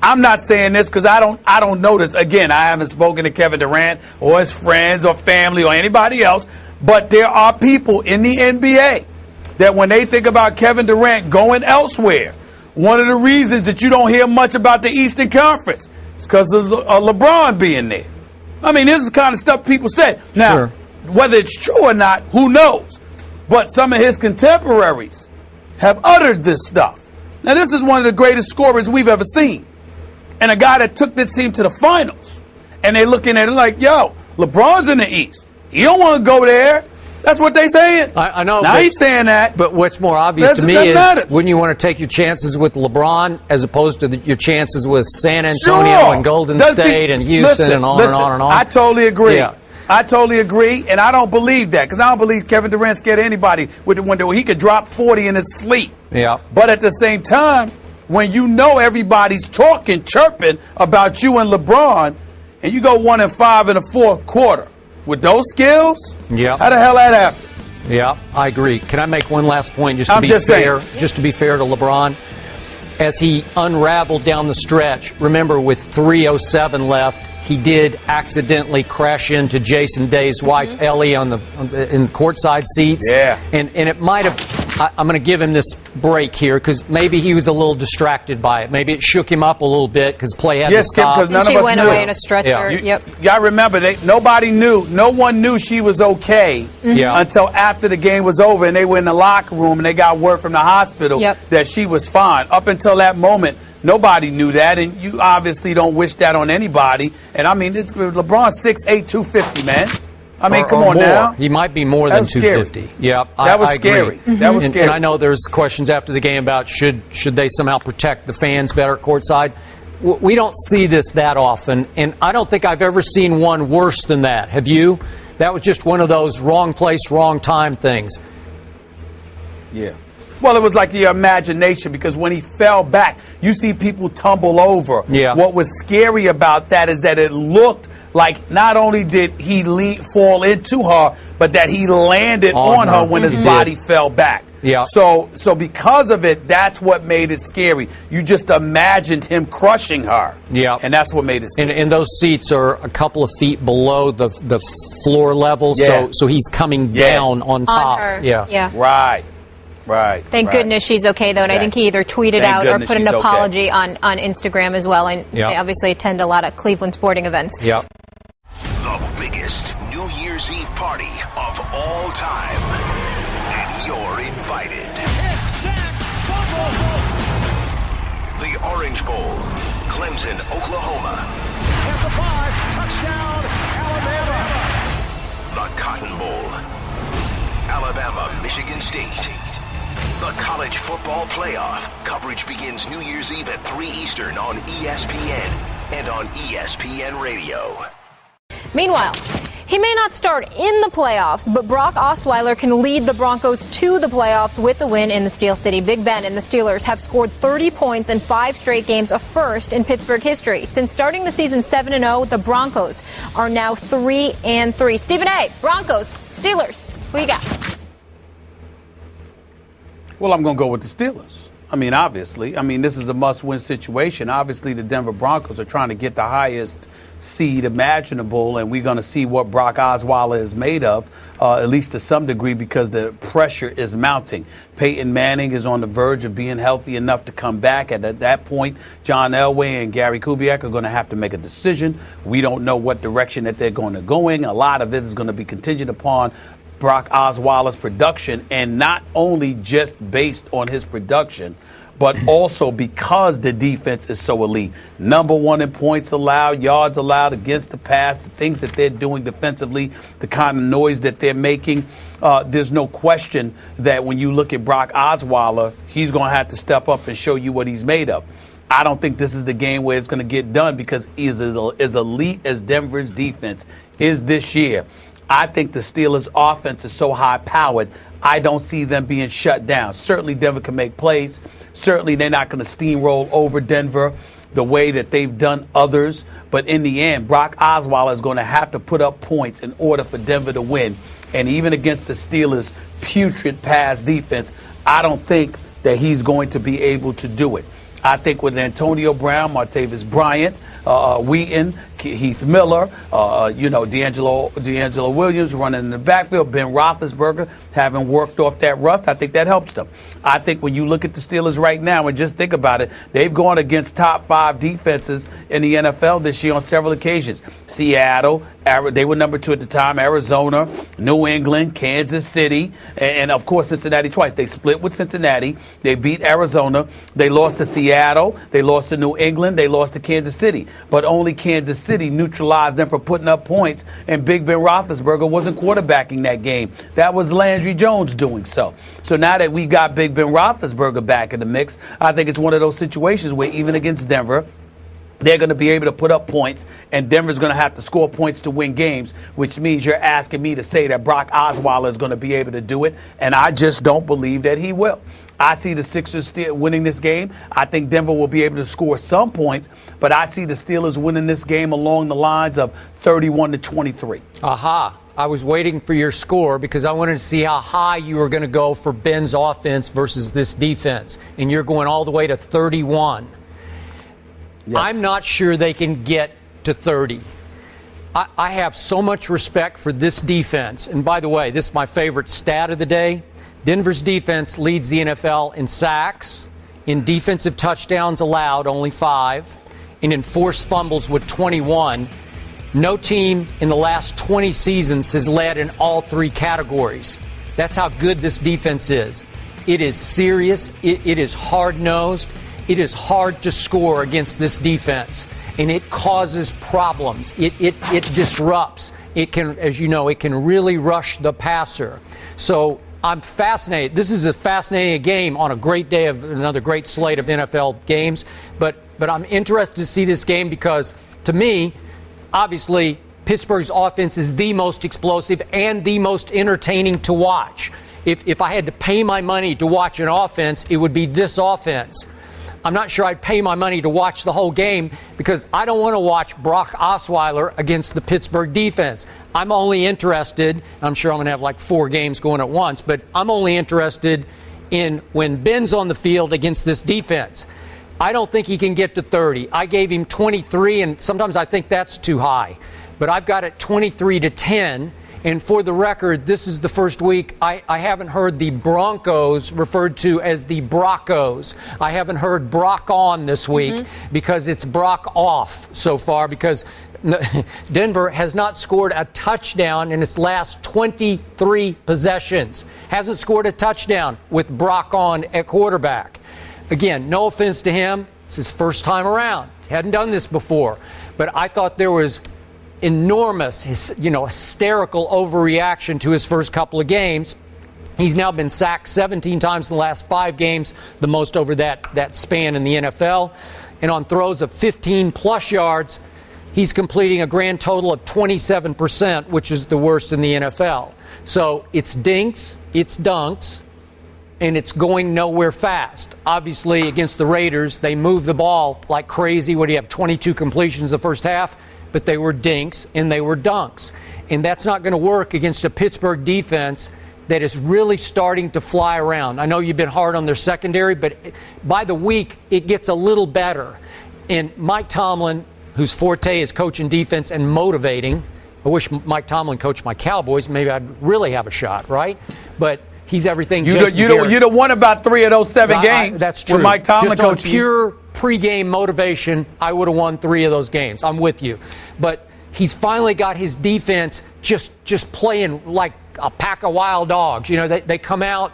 I'm not saying this because I don't know this. Again, I haven't spoken to Kevin Durant or his friends or family or anybody else, but there are people in the NBA that when they think about Kevin Durant going elsewhere, one of the reasons that you don't hear much about the Eastern Conference is because of LeBron being there. I mean, this is the kind of stuff people say. Now, whether it's true or not, who knows? But some of his contemporaries have uttered this stuff. Now, this is one of the greatest scorers we've ever seen. And a guy that took this team to the finals. And they're looking at it like, yo, LeBron's in the East. You don't want to go there. That's what they saying. I know. Now he's saying that. But what's more obvious to me is, wouldn't you want to take your chances with LeBron as opposed to your chances with San Antonio and Golden State and Houston and on and on and on? I totally agree. Yeah. I totally agree, and I don't believe that, because I don't believe Kevin Durant scared anybody with the window. He could drop 40 in his sleep. Yeah. But at the same time, when you know everybody's talking, chirping about you and LeBron, and you go 1 and 5 in the fourth quarter, with those skills, how the hell that happened? Yeah, I agree. Can I make one last point just to be fair? Just to be fair to LeBron, as he unraveled down the stretch, remember with 3:07 left, he did accidentally crash into Jason Day's wife Ellie in the courtside seats. Yeah. And it might have I'm going to give him this break here because maybe he was a little distracted by it. Maybe it shook him up a little bit because play had to stop. Because none she of us went knew. away in a stretcher. Y'all remember, no one knew she was okay until after the game was over and they were in the locker room and they got word from the hospital that she was fine. Up until that moment, nobody knew that, and you obviously don't wish that on anybody. And I mean, LeBron's 6'8", 250, man. I mean, come on now. He might be more than 250. Yeah, that was scary. That was scary. And I know there's questions after the game about should they somehow protect the fans better courtside. We don't see this that often, and I don't think I've ever seen one worse than that. Have you? That was just one of those wrong place, wrong time things. Yeah. Well, it was like your imagination because when he fell back, you see people tumble over. Yeah. What was scary about that is that it looked like not only did he fall into her, but that he landed on her when his body fell back. Yeah. So because of it, that's what made it scary. You just imagined him crushing her. Yeah. And that's what made it scary. And those seats are a couple of feet below the floor level, so he's coming down on top. On her. Yeah. Right. Thank goodness she's okay, though, and I think he either tweeted out or put an apology on Instagram as well, and they obviously attend a lot of Cleveland sporting events. Yeah. The biggest New Year's Eve party of all time, and you're invited. The Orange Bowl, Clemson, Oklahoma. At the 5, touchdown, Alabama. The Cotton Bowl, Alabama, Michigan State. The College Football Playoff. Coverage begins New Year's Eve at 3 Eastern on ESPN and on ESPN Radio. Meanwhile, he may not start in the playoffs, but Brock Osweiler can lead the Broncos to the playoffs with the win in the Steel City. Big Ben and the Steelers have scored 30 points in 5 straight games, a first in Pittsburgh history. Since starting the season 7-0, the Broncos are now 3-3. Stephen A., Broncos, Steelers, who you got? Well, I'm going to go with the Steelers. I mean, obviously. I mean, this is a must-win situation. Obviously, the Denver Broncos are trying to get the highest seed imaginable, and we're going to see what Brock Osweiler is made of, at least to some degree, because the pressure is mounting. Peyton Manning is on the verge of being healthy enough to come back. And at that point, John Elway and Gary Kubiak are going to have to make a decision. We don't know what direction that they're going to go in. A lot of it is going to be contingent upon Brock Osweiler's production, and not only just based on his production, but also because the defense is so elite. Number 1 in points allowed, yards allowed against the pass, the things that they're doing defensively, the kind of noise that they're making. There's no question that when you look at Brock Osweiler, he's going to have to step up and show you what he's made of. I don't think this is the game where it's going to get done because he's as elite as Denver's defense is this year. I think the Steelers' offense is so high-powered, I don't see them being shut down. Certainly, Denver can make plays. Certainly, they're not going to steamroll over Denver the way that they've done others. But in the end, Brock Osweiler is going to have to put up points in order for Denver to win. And even against the Steelers' putrid pass defense, I don't think that he's going to be able to do it. I think with Antonio Brown, Martavis Bryant, Wheaton, Heath Miller, D'Angelo Williams running in the backfield, Ben Roethlisberger having worked off that rust, I think that helps them. I think when you look at the Steelers right now and just think about it, they've gone against top 5 defenses in the NFL this year on several occasions. Seattle, they were number 2 at the time, Arizona, New England, Kansas City, and of course Cincinnati twice. They split with Cincinnati. They beat Arizona. They lost to Seattle. They lost to New England. They lost to Kansas City. But only Kansas City neutralized them for putting up points, and Big Ben Roethlisberger wasn't quarterbacking that game. That was Landry Jones doing so. So now that we got Big Ben Roethlisberger back in the mix, I think it's one of those situations where even against Denver, they're going to be able to put up points, and Denver's going to have to score points to win games, which means you're asking me to say that Brock Osweiler is going to be able to do it, and I just don't believe that he will. I see the Sixers winning this game. I think Denver will be able to score some points, but I see the Steelers winning this game along the lines of 31-23. Aha. I was waiting for your score because I wanted to see how high you were going to go for Ben's offense versus this defense, and you're going all the way to 31. Yes. I'm not sure they can get to 30. I have so much respect for this defense. And by the way, this is my favorite stat of the day. Denver's defense leads the NFL in sacks, in defensive touchdowns allowed, only 5, and in forced fumbles with 21. No team in the last 20 seasons has led in all 3 categories. That's how good this defense is. It is serious. It is hard-nosed. It is hard to score against this defense, and it causes problems. It disrupts. It can, as you know, it can really rush the passer. So I'm fascinated. This is a fascinating game on a great day of another great slate of NFL games. But I'm interested to see this game because, to me, obviously, Pittsburgh's offense is the most explosive and the most entertaining to watch. If I had to pay my money to watch an offense, it would be this offense. I'm not sure I'd pay my money to watch the whole game because I don't want to watch Brock Osweiler against the Pittsburgh defense. I'm only interested, I'm sure I'm going to have like 4 games going at once, but I'm only interested in when Ben's on the field against this defense. I don't think he can get to 30. I gave him 23, and sometimes I think that's too high. But I've got it 23-10. And for the record, this is the first week I haven't heard the Broncos referred to as the Broncos. I haven't heard Brock on this week because it's Brock off so far because Denver has not scored a touchdown in its last 23 possessions. Hasn't scored a touchdown with Brock on at quarterback. Again, no offense to him. It's his first time around. He hadn't done this before. But I thought there was enormous, hysterical overreaction to his first couple of games. He's now been sacked 17 times in the last 5 games, the most over that span in the NFL. And on throws of 15-plus yards, he's completing a grand total of 27%, which is the worst in the NFL. So it's dinks, it's dunks, and it's going nowhere fast. Obviously, against the Raiders, they moved the ball like crazy. What do you have, 22 completions the first half? But they were dinks and they were dunks. And that's not going to work against a Pittsburgh defense that is really starting to fly around. I know you've been hard on their secondary, but by the week, it gets a little better. And Mike Tomlin, whose forte is coaching defense and motivating, I wish Mike Tomlin coached my Cowboys. Maybe I'd really have a shot, right? But he's everything. You'd have won about 3 of those 7 games. That's true. With Mike Tomlin just on coaching. Pure pregame motivation, I would have won 3 of those games. I'm with you. But he's finally got his defense just playing like a pack of wild dogs. They come out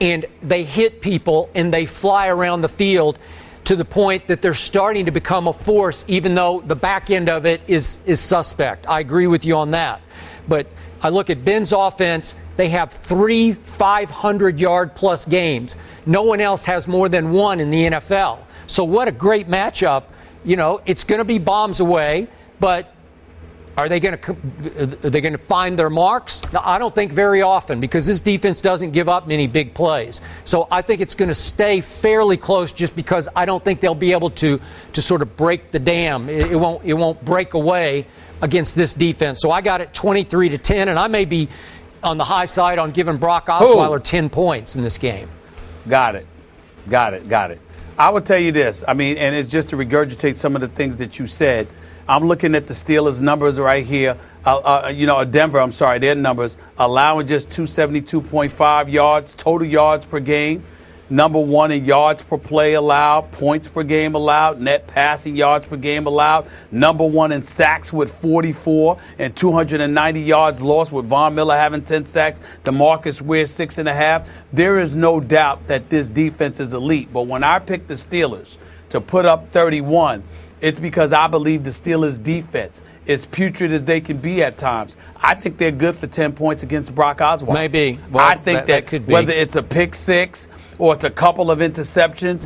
and they hit people and they fly around the field to the point that they're starting to become a force, even though the back end of it is suspect. I agree with you on that. But I look at Ben's offense. They have 3 500-yard-plus games. No one else has more than 1 in the NFL. So what a great matchup. It's going to be bombs away, but are they going to find their marks? No, I don't think very often because this defense doesn't give up many big plays. So I think it's going to stay fairly close just because I don't think they'll be able to sort of break the dam. It won't break away against this defense. So I got it 23-10, and I may be on the high side on giving Brock Osweiler 10 points in this game. Got it. I would tell you this. I mean, and it's just to regurgitate some of the things that you said. I'm looking at the Steelers' numbers right here. Denver, their numbers, allowing just 272.5 yards, total yards per game. Number 1 in yards per play allowed, points per game allowed, net passing yards per game allowed. Number 1 in sacks with 44 and 290 yards lost with Von Miller having 10 sacks. DeMarcus Ware 6.5. There is no doubt that this defense is elite. But when I picked the Steelers to put up 31, it's because I believe the Steelers' defense as putrid as they can be at times. I think they're good for 10 points against Brock Osweiler. Maybe. Well, I think that could be. Whether it's a pick six or it's a couple of interceptions,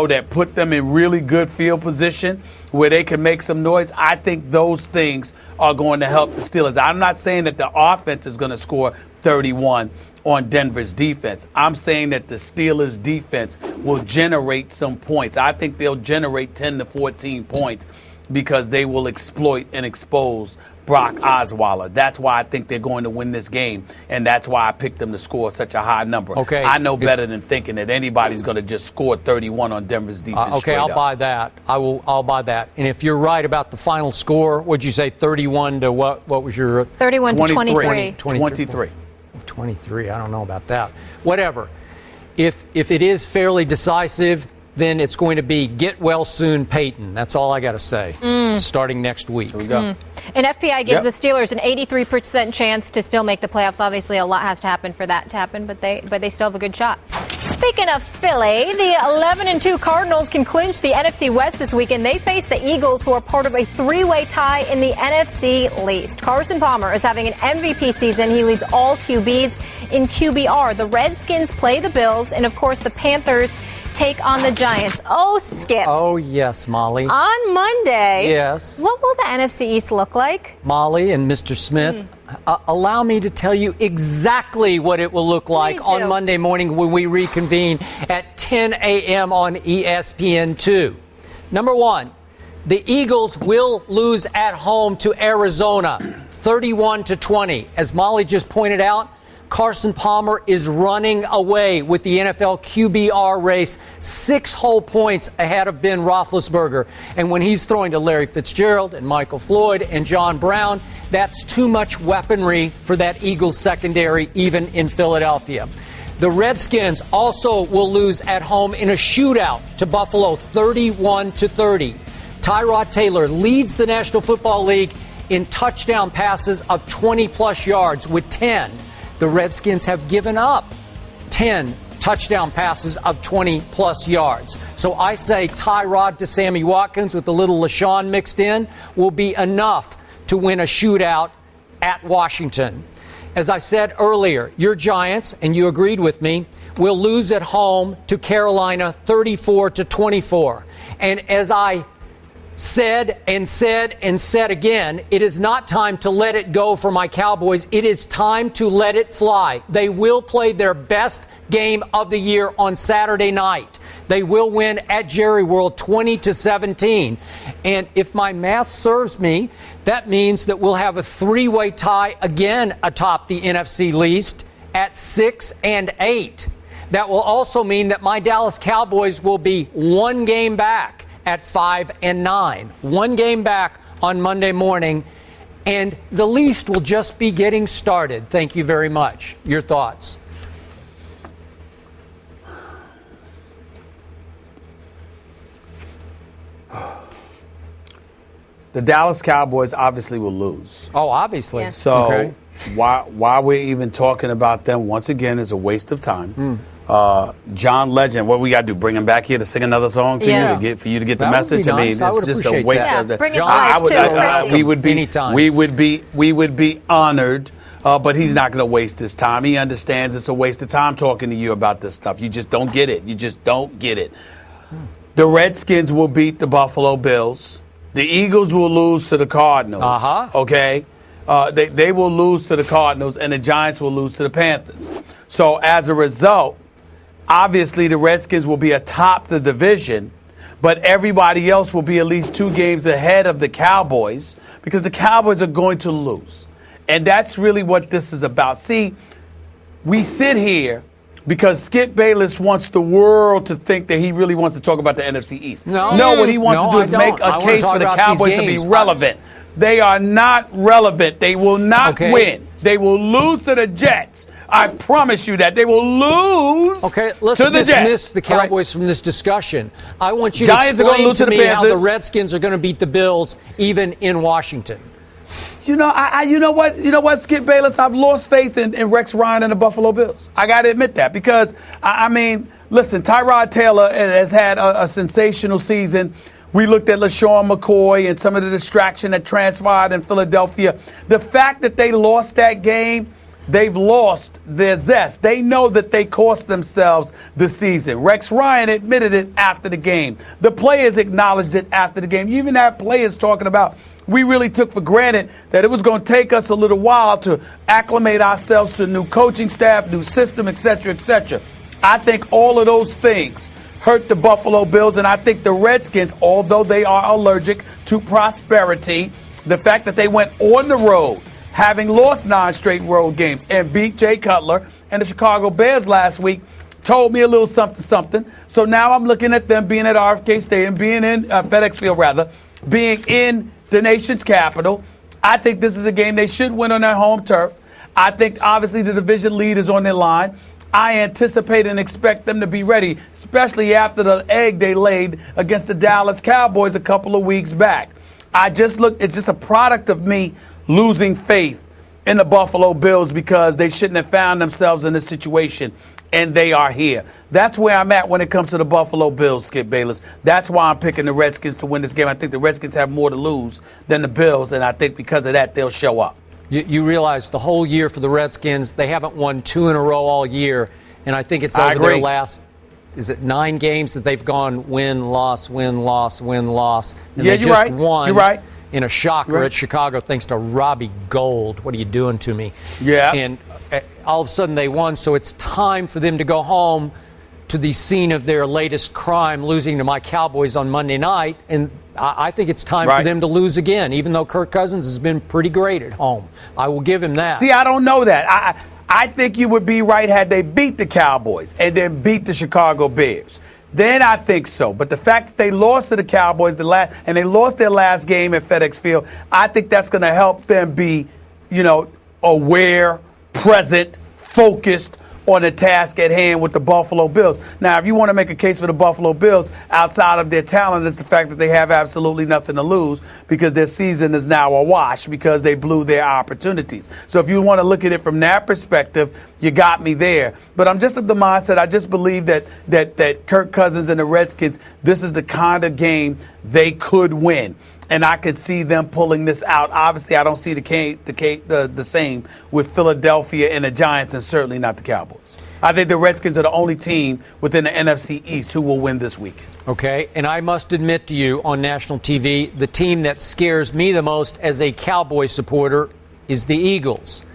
that put them in really good field position where they can make some noise, I think those things are going to help the Steelers. I'm not saying that the offense is going to score 31 on Denver's defense. I'm saying that the Steelers' defense will generate some points. I think they'll generate 10 to 14 points because they will exploit and expose Brock Osweiler. That's why I think they're going to win this game, and that's why I picked them to score such a high number. Okay. I know better than thinking that anybody's going to just score 31 on Denver's defense. Okay, I'll buy that. I'll buy that. And if you're right about the final score, what'd you say, 31 to what was your 31 to 23. 23. 23. I don't know about that. Whatever. If it is fairly decisive, then it's going to be get well soon, Peyton. That's all I got to say. Starting next week. Here we go. And FPI gives the Steelers an 83% chance to still make the playoffs. Obviously, a lot has to happen for that to happen, but they still have a good shot. Speaking of Philly, the 11-2 Cardinals can clinch the NFC West this weekend. They face the Eagles, who are part of a three-way tie in the NFC East. Carson Palmer is having an MVP season. He leads all QBs in QBR. The Redskins play the Bills, and of course, the Panthers take on the Giants. Oh, Skip. Oh, yes, Molly. On Monday, Yes. what will the NFC East look like? Molly and Mr. Smith, allow me to tell you exactly what it will look like Please on do. Monday morning when we reconvene at 10 a.m. on ESPN2. Number one, the Eagles will lose at home to Arizona, 31-20. As Molly just pointed out, Carson Palmer is running away with the NFL QBR race 6 whole points ahead of Ben Roethlisberger. And when he's throwing to Larry Fitzgerald and Michael Floyd and John Brown, that's too much weaponry for that Eagles secondary, even in Philadelphia. The Redskins also will lose at home in a shootout to Buffalo, 31-30. Tyrod Taylor leads the National Football League in touchdown passes of 20-plus yards with 10. The Redskins have given up 10 touchdown passes of 20-plus yards. So I say Tyrod to Sammy Watkins with a little LaShawn mixed in will be enough to win a shootout at Washington. As I said earlier, your Giants, and you agreed with me, will lose at home to Carolina 34-24. And as I said again, it is not time to let it go for my Cowboys. It is time to let it fly. They will play their best game of the year on Saturday night. They will win at Jerry World 20-17. And if my math serves me, that means that we'll have a three-way tie again atop the NFC East at 6-8. That will also mean that my Dallas Cowboys will be one game back at 5-9. One game back on Monday morning, and the least will just be getting started. Thank you very much. Your thoughts? The Dallas Cowboys obviously will lose. Oh, obviously. Yeah. So Okay. why we're even talking about them once again is a waste of time. John Legend, what we got to do? Bring him back here to sing another song to Yeah. you for you to get the That would message. be I mean, nice. I it's would just a appreciate waste that. of the. Bring his wife, too, Chrissy. we would be honored. But he's not going to waste his time. He understands it's a waste of time talking to you about this stuff. You just don't get it. You just don't get it. The Redskins will beat the Buffalo Bills. The Eagles will lose to the Cardinals. Okay? They will lose to the Cardinals, and the Giants will lose to the Panthers. So as a result, obviously the Redskins will be atop the division, but everybody else will be at least 2 games ahead of the Cowboys because the Cowboys are going to lose. And that's really what this is about. See, we sit here because Skip Bayless wants the world to think that he really wants to talk about the NFC East. No, what he wants to do is make a case for the Cowboys to be relevant. They are not relevant. They will not win. They will lose to the Jets. I promise you that. They will lose Let's to the dismiss Jets. the Cowboys from this discussion. I want you Giants to are gonna explain lose to to the me how the Panthers. Redskins are going to beat the Bills even in Washington. You know, you know what, Skip Bayless? I've lost faith in Rex Ryan and the Buffalo Bills. I got to admit that because, I mean, listen, Tyrod Taylor has had a sensational season. We looked at LaShawn McCoy and some of the distraction that transpired in Philadelphia. The fact that they lost that game, they've lost their zest. They know that they cost themselves the season. Rex Ryan admitted it after the game. The players acknowledged it after the game. You even have players talking about, we really took for granted that it was going to take us a little while to acclimate ourselves to new coaching staff, new system, et cetera, et cetera. I think all of those things hurt the Buffalo Bills, and I think the Redskins, although they are allergic to prosperity, the fact that they went on the road, having lost 9 straight road games, and beat Jay Cutler and the Chicago Bears last week, told me a little something. So now I'm looking at them being at RFK Stadium, being in FedEx Field, being in the nation's capital. I think this is a game they should win on their home turf. I think obviously the division lead is on their line. I anticipate and expect them to be ready, especially after the egg they laid against the Dallas Cowboys a couple of weeks back. It's just a product of me losing faith in the Buffalo Bills because they shouldn't have found themselves in this situation, and they are here. That's where I'm at when it comes to the Buffalo Bills, Skip Bayless. That's why I'm picking the Redskins to win this game. I think the Redskins have more to lose than the Bills, and I think because of that, they'll show up. You realize the whole year for the Redskins, they haven't won 2 in a row all year, and I think it's over their last, 9 games that they've gone win, loss, win, loss, win, loss. And they just won in a shocker at Chicago thanks to Robbie Gould. What are you doing to me? Yeah. And all of a sudden they won, so it's time for them to go home to the scene of their latest crime, losing to my Cowboys on Monday night, and I think it's time for them to lose again, even though Kirk Cousins has been pretty great at home. I will give him that. See, I don't know that. I think you would be right had they beat the Cowboys and then beat the Chicago Bears. Then I think so. But the fact that they lost to the Cowboys and they lost their last game at FedEx Field, I think that's going to help them be, aware, present, focused on the task at hand with the Buffalo Bills. Now, if you want to make a case for the Buffalo Bills outside of their talent, it's the fact that they have absolutely nothing to lose because their season is now a wash because they blew their opportunities. So if you want to look at it from that perspective, you got me there. But I'm just of the mindset, I just believe that Kirk Cousins and the Redskins, this is the kind of game they could win. And I could see them pulling this out. Obviously, I don't see the same with Philadelphia and the Giants, and certainly not the Cowboys. I think the Redskins are the only team within the NFC East who will win this weekend. Okay, and I must admit to you on national TV, the team that scares me the most as a Cowboy supporter is the Eagles.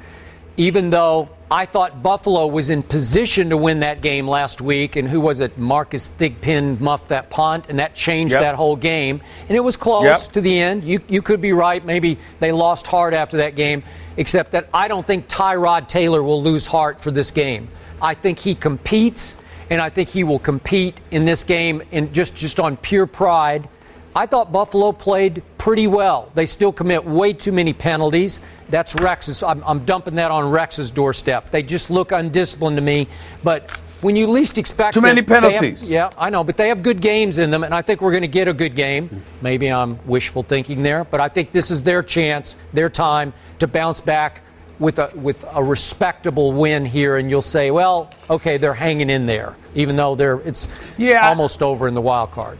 Even though I thought Buffalo was in position to win that game last week, and who was it? Marcus Thigpen muffed that punt, and that changed that whole game. And it was close to the end. You could be right. Maybe they lost heart after that game, except that I don't think Tyrod Taylor will lose heart for this game. I think he competes, and I think he will compete in this game and just on pure pride. I thought Buffalo played pretty well. They still commit way too many penalties. That's Rex's. I'm dumping that on Rex's doorstep. They just look undisciplined to me. But when you least expect too many penalties. I know, but they have good games in them, and I think we're going to get a good game. Maybe I'm wishful thinking there, but I think this is their chance, their time to bounce back with a respectable win here, and you'll say, well, okay, they're hanging in there, even though it's almost over in the wild card.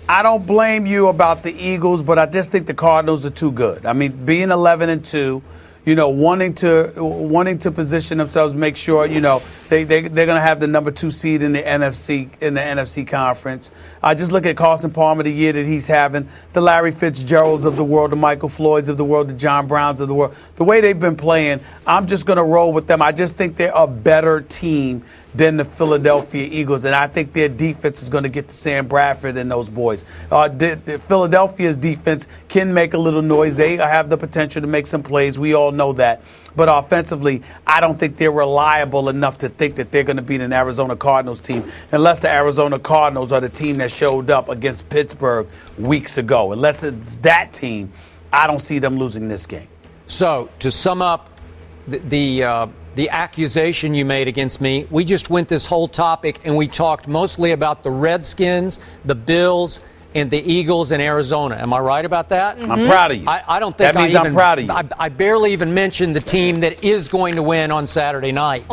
I don't blame you about the Eagles, but I just think the Cardinals are too good. I mean, being 11-2, wanting to position themselves, make sure, they're going to have the number 2 seed in the NFC conference. I just look at Carson Palmer, the year that he's having, the Larry Fitzgeralds of the world, the Michael Floyds of the world, the John Browns of the world. The way they've been playing, I'm just going to roll with them. I just think they're a better team than the Philadelphia Eagles, and I think their defense is going to get to Sam Bradford and those boys. The Philadelphia's defense can make a little noise. They have the potential to make some plays. We all know that. But offensively, I don't think they're reliable enough to think that they're going to beat an Arizona Cardinals team unless the Arizona Cardinals are the team that showed up against Pittsburgh weeks ago. Unless it's that team, I don't see them losing this game. So, to sum up the accusation you made against me, we just went this whole topic and we talked mostly about the Redskins, the Bills, and the Eagles in Arizona. Am I right about that? Mm-hmm. I'm proud of you. I don't think I'm proud of you. I barely even mentioned the team that is going to win on Saturday night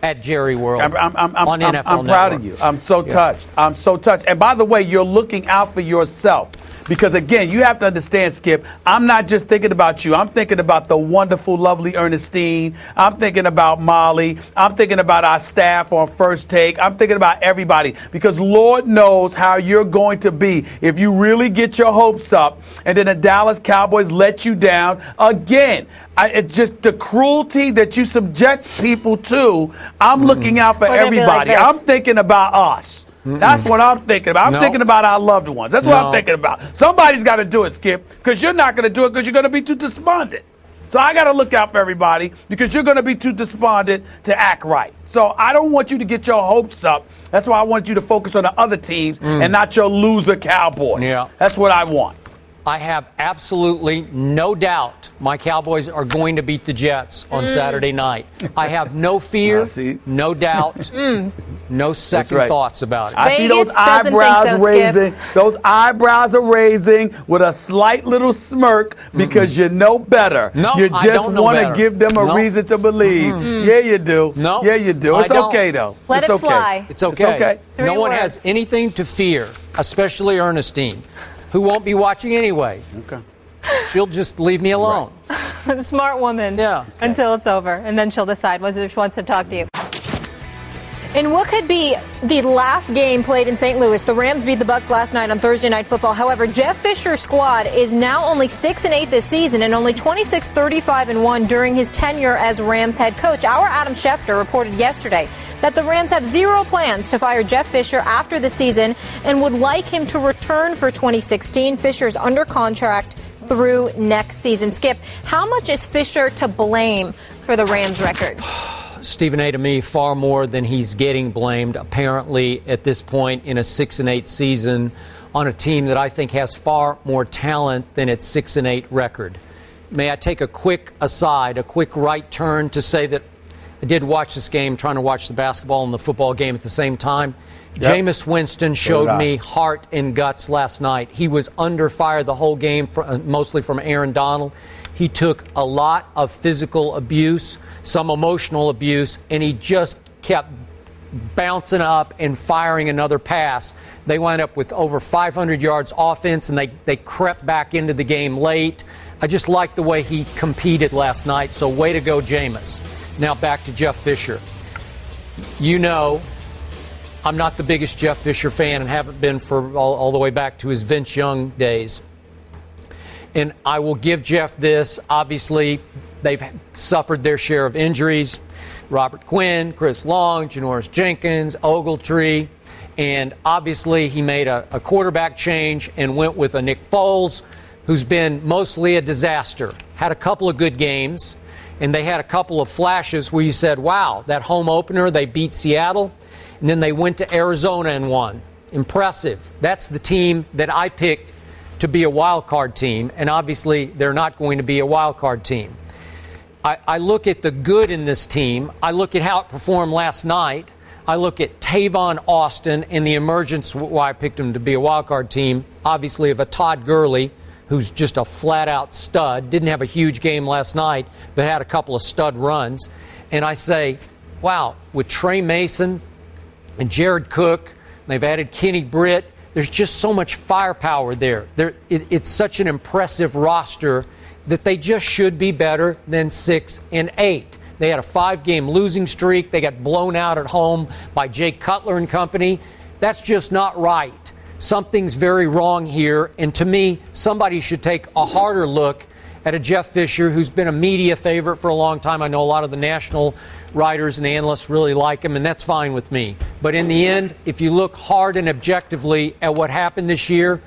at Jerry World on NFL Network. I'm proud of you. I'm so touched. I'm so touched. And by the way, you're looking out for yourself. Because, again, you have to understand, Skip, I'm not just thinking about you. I'm thinking about the wonderful, lovely Ernestine. I'm thinking about Molly. I'm thinking about our staff on First Take. I'm thinking about everybody. Because Lord knows how you're going to be if you really get your hopes up and then the Dallas Cowboys let you down again. It's just the cruelty that you subject people to. I'm looking out for everybody. I'm thinking about us. That's what I'm thinking about. I'm thinking about our loved ones. That's what I'm thinking about. Somebody's got to do it, Skip, because you're not going to do it because you're going to be too despondent. So I got to look out for everybody because you're going to be too despondent to act right. So I don't want you to get your hopes up. That's why I want you to focus on the other teams and not your loser Cowboys. Yeah. That's what I want. I have absolutely no doubt my Cowboys are going to beat the Jets on Saturday night. I have no fear, no doubt, no second thoughts about it. I see those eyebrows raising. Those eyebrows are raising with a slight little smirk because you know better. No, you just want to give them a reason to believe. Yeah, you do. No, yeah, you do. It's okay, though. Let it's it okay. fly. It's okay. No one words. has anything to fear, especially Ernestine, who won't be watching anyway. Okay. She'll just leave me alone. Smart woman. Yeah. Until it's over, and then she'll decide whether she wants to talk to you. In what could be the last game played in St. Louis, the Rams beat the Bucs last night on Thursday Night Football. However, Jeff Fisher's squad is now only 6-8 this season and only 26-35-1 during his tenure as Rams head coach. Our Adam Schefter reported yesterday that the Rams have zero plans to fire Jeff Fisher after the season and would like him to return for 2016. Fisher's under contract through next season. Skip, how much is Fisher to blame for the Rams record? Stephen A. to me, far more than he's getting blamed, apparently, at this point in a 6-8 season on a team that I think has far more talent than its 6-8 record. May I take a quick aside, a quick right turn to say that I did watch this game, trying to watch the basketball and the football game at the same time. Yep. Jameis Winston showed me heart and guts last night. He was under fire the whole game, mostly from Aaron Donald. He took a lot of physical abuse, some emotional abuse, and he just kept bouncing up and firing another pass. They wound up with over 500 yards offense, and they crept back into the game late. I just liked the way he competed last night, so way to go, Jameis. Now back to Jeff Fisher. You know, I'm not the biggest Jeff Fisher fan and haven't been for all the way back to his Vince Young days. And I will give Jeff this. Obviously, they've suffered their share of injuries. Robert Quinn, Chris Long, Janoris Jenkins, Ogletree. And obviously, he made a quarterback change and went with a Nick Foles, who's been mostly a disaster. Had a couple of good games, and they had a couple of flashes where you said, wow, that home opener, they beat Seattle, and then they went to Arizona and won. Impressive. That's the team that I picked to be a wild card team, and obviously they're not going to be a wild card team. I look at the good in this team. I look at how it performed last night. I look at Tavon Austin and the emergence, why I picked him to be a wild card team, obviously of a Todd Gurley, who's just a flat-out stud. Didn't have a huge game last night, but had a couple of stud runs. And I say, wow, with Trey Mason and Jared Cook, they've added Kenny Britt, there's just so much firepower there. It's such an impressive roster that they just should be better than 6-8. They had a 5-game losing streak. They got blown out at home by Jake Cutler and company. That's just not right. Something's very wrong here. And to me, somebody should take a harder look at a Jeff Fisher who's been a media favorite for a long time. I know a lot of the national writers and analysts really like him, and that's fine with me. But in the end, if you look hard and objectively at what happened this year,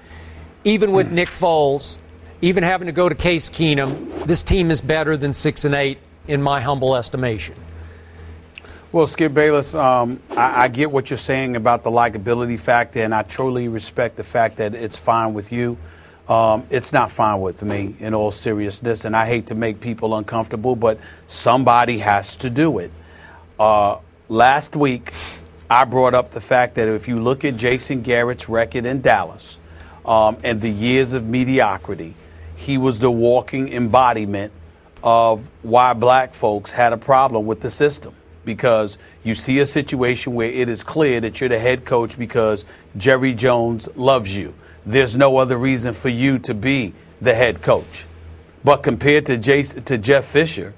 even with Nick Foles, even having to go to Case Keenum, this team is better than 6-8 in my humble estimation. Well, Skip Bayless, I get what you're saying about the likability factor, and I truly respect the fact that it's fine with you. It's not fine with me, in all seriousness, and I hate to make people uncomfortable, but somebody has to do it. Last week, I brought up the fact that if you look at Jason Garrett's record in Dallas and the years of mediocrity, he was the walking embodiment of why black folks had a problem with the system. Because you see a situation where it is clear that you're the head coach because Jerry Jones loves you. There's no other reason for you to be the head coach. But compared to Jeff Fisher,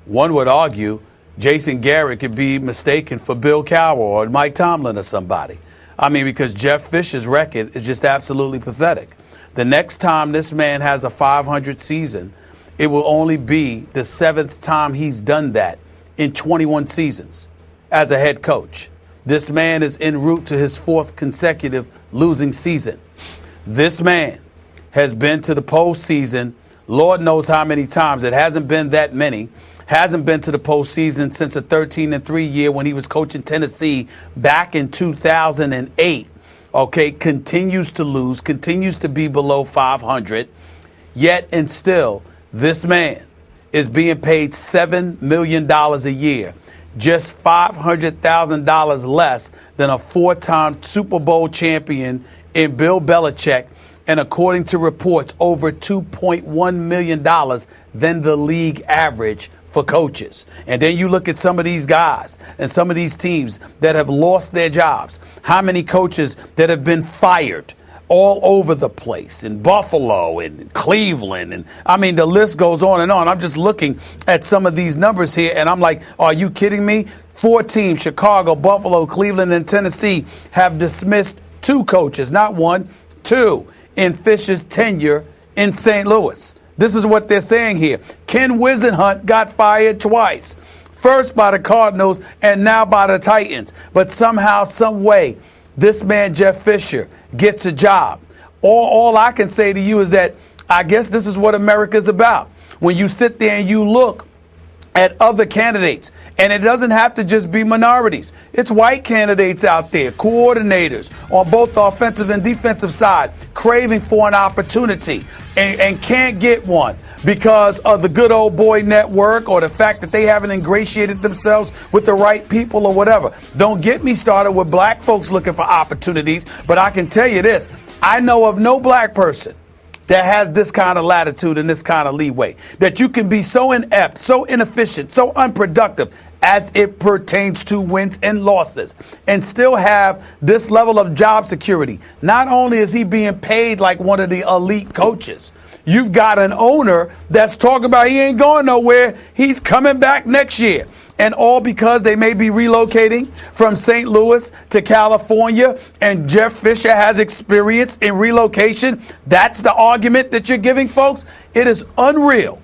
one would argue Jason Garrett could be mistaken for Bill Cowher or Mike Tomlin or somebody. I mean, because Jeff Fisher's record is just absolutely pathetic. The next time this man has a 500 season, it will only be the 7th time he's done that in 21 seasons as a head coach. This man is en route to his 4th consecutive losing season. This man has been to the postseason Lord knows how many times. It hasn't been that many. Hasn't been to the postseason since a 13-3 year when he was coaching Tennessee back in 2008. okay, continues to lose, continues to be below 500, yet and still, this man is being paid $7 million a year, just $500,000 less than a 4-time Super Bowl champion in Bill Belichick, and according to reports, over $2.1 million than the league average for coaches. And then you look at some of these guys and some of these teams that have lost their jobs. How many coaches that have been fired all over the place in Buffalo and Cleveland? And I mean, the list goes on and on. I'm just looking at some of these numbers here, and I'm like, are you kidding me? 4 teams, Chicago, Buffalo, Cleveland, and Tennessee, have dismissed 2 coaches, not 1, 2, in Fisher's tenure in St. Louis. This is what they're saying here. Ken Wisenhunt got fired twice. First by the Cardinals and now by the Titans. But somehow, some way, this man, Jeff Fisher, gets a job. All I can say to you is that I guess this is what America's about. When you sit there and you look at other candidates, and it doesn't have to just be minorities. It's white candidates out there, coordinators on both the offensive and defensive side, craving for an opportunity and can't get one because of the good old boy network or the fact that they haven't ingratiated themselves with the right people or whatever. Don't get me started with black folks looking for opportunities, but I can tell you this. I know of no black person that has this kind of latitude and this kind of leeway, that you can be so inept, so inefficient, so unproductive as it pertains to wins and losses and still have this level of job security. Not only is he being paid like one of the elite coaches, you've got an owner that's talking about he ain't going nowhere. He's coming back next year. And all because they may be relocating from St. Louis to California, and Jeff Fisher has experience in relocation. That's the argument that you're giving, folks. It is unreal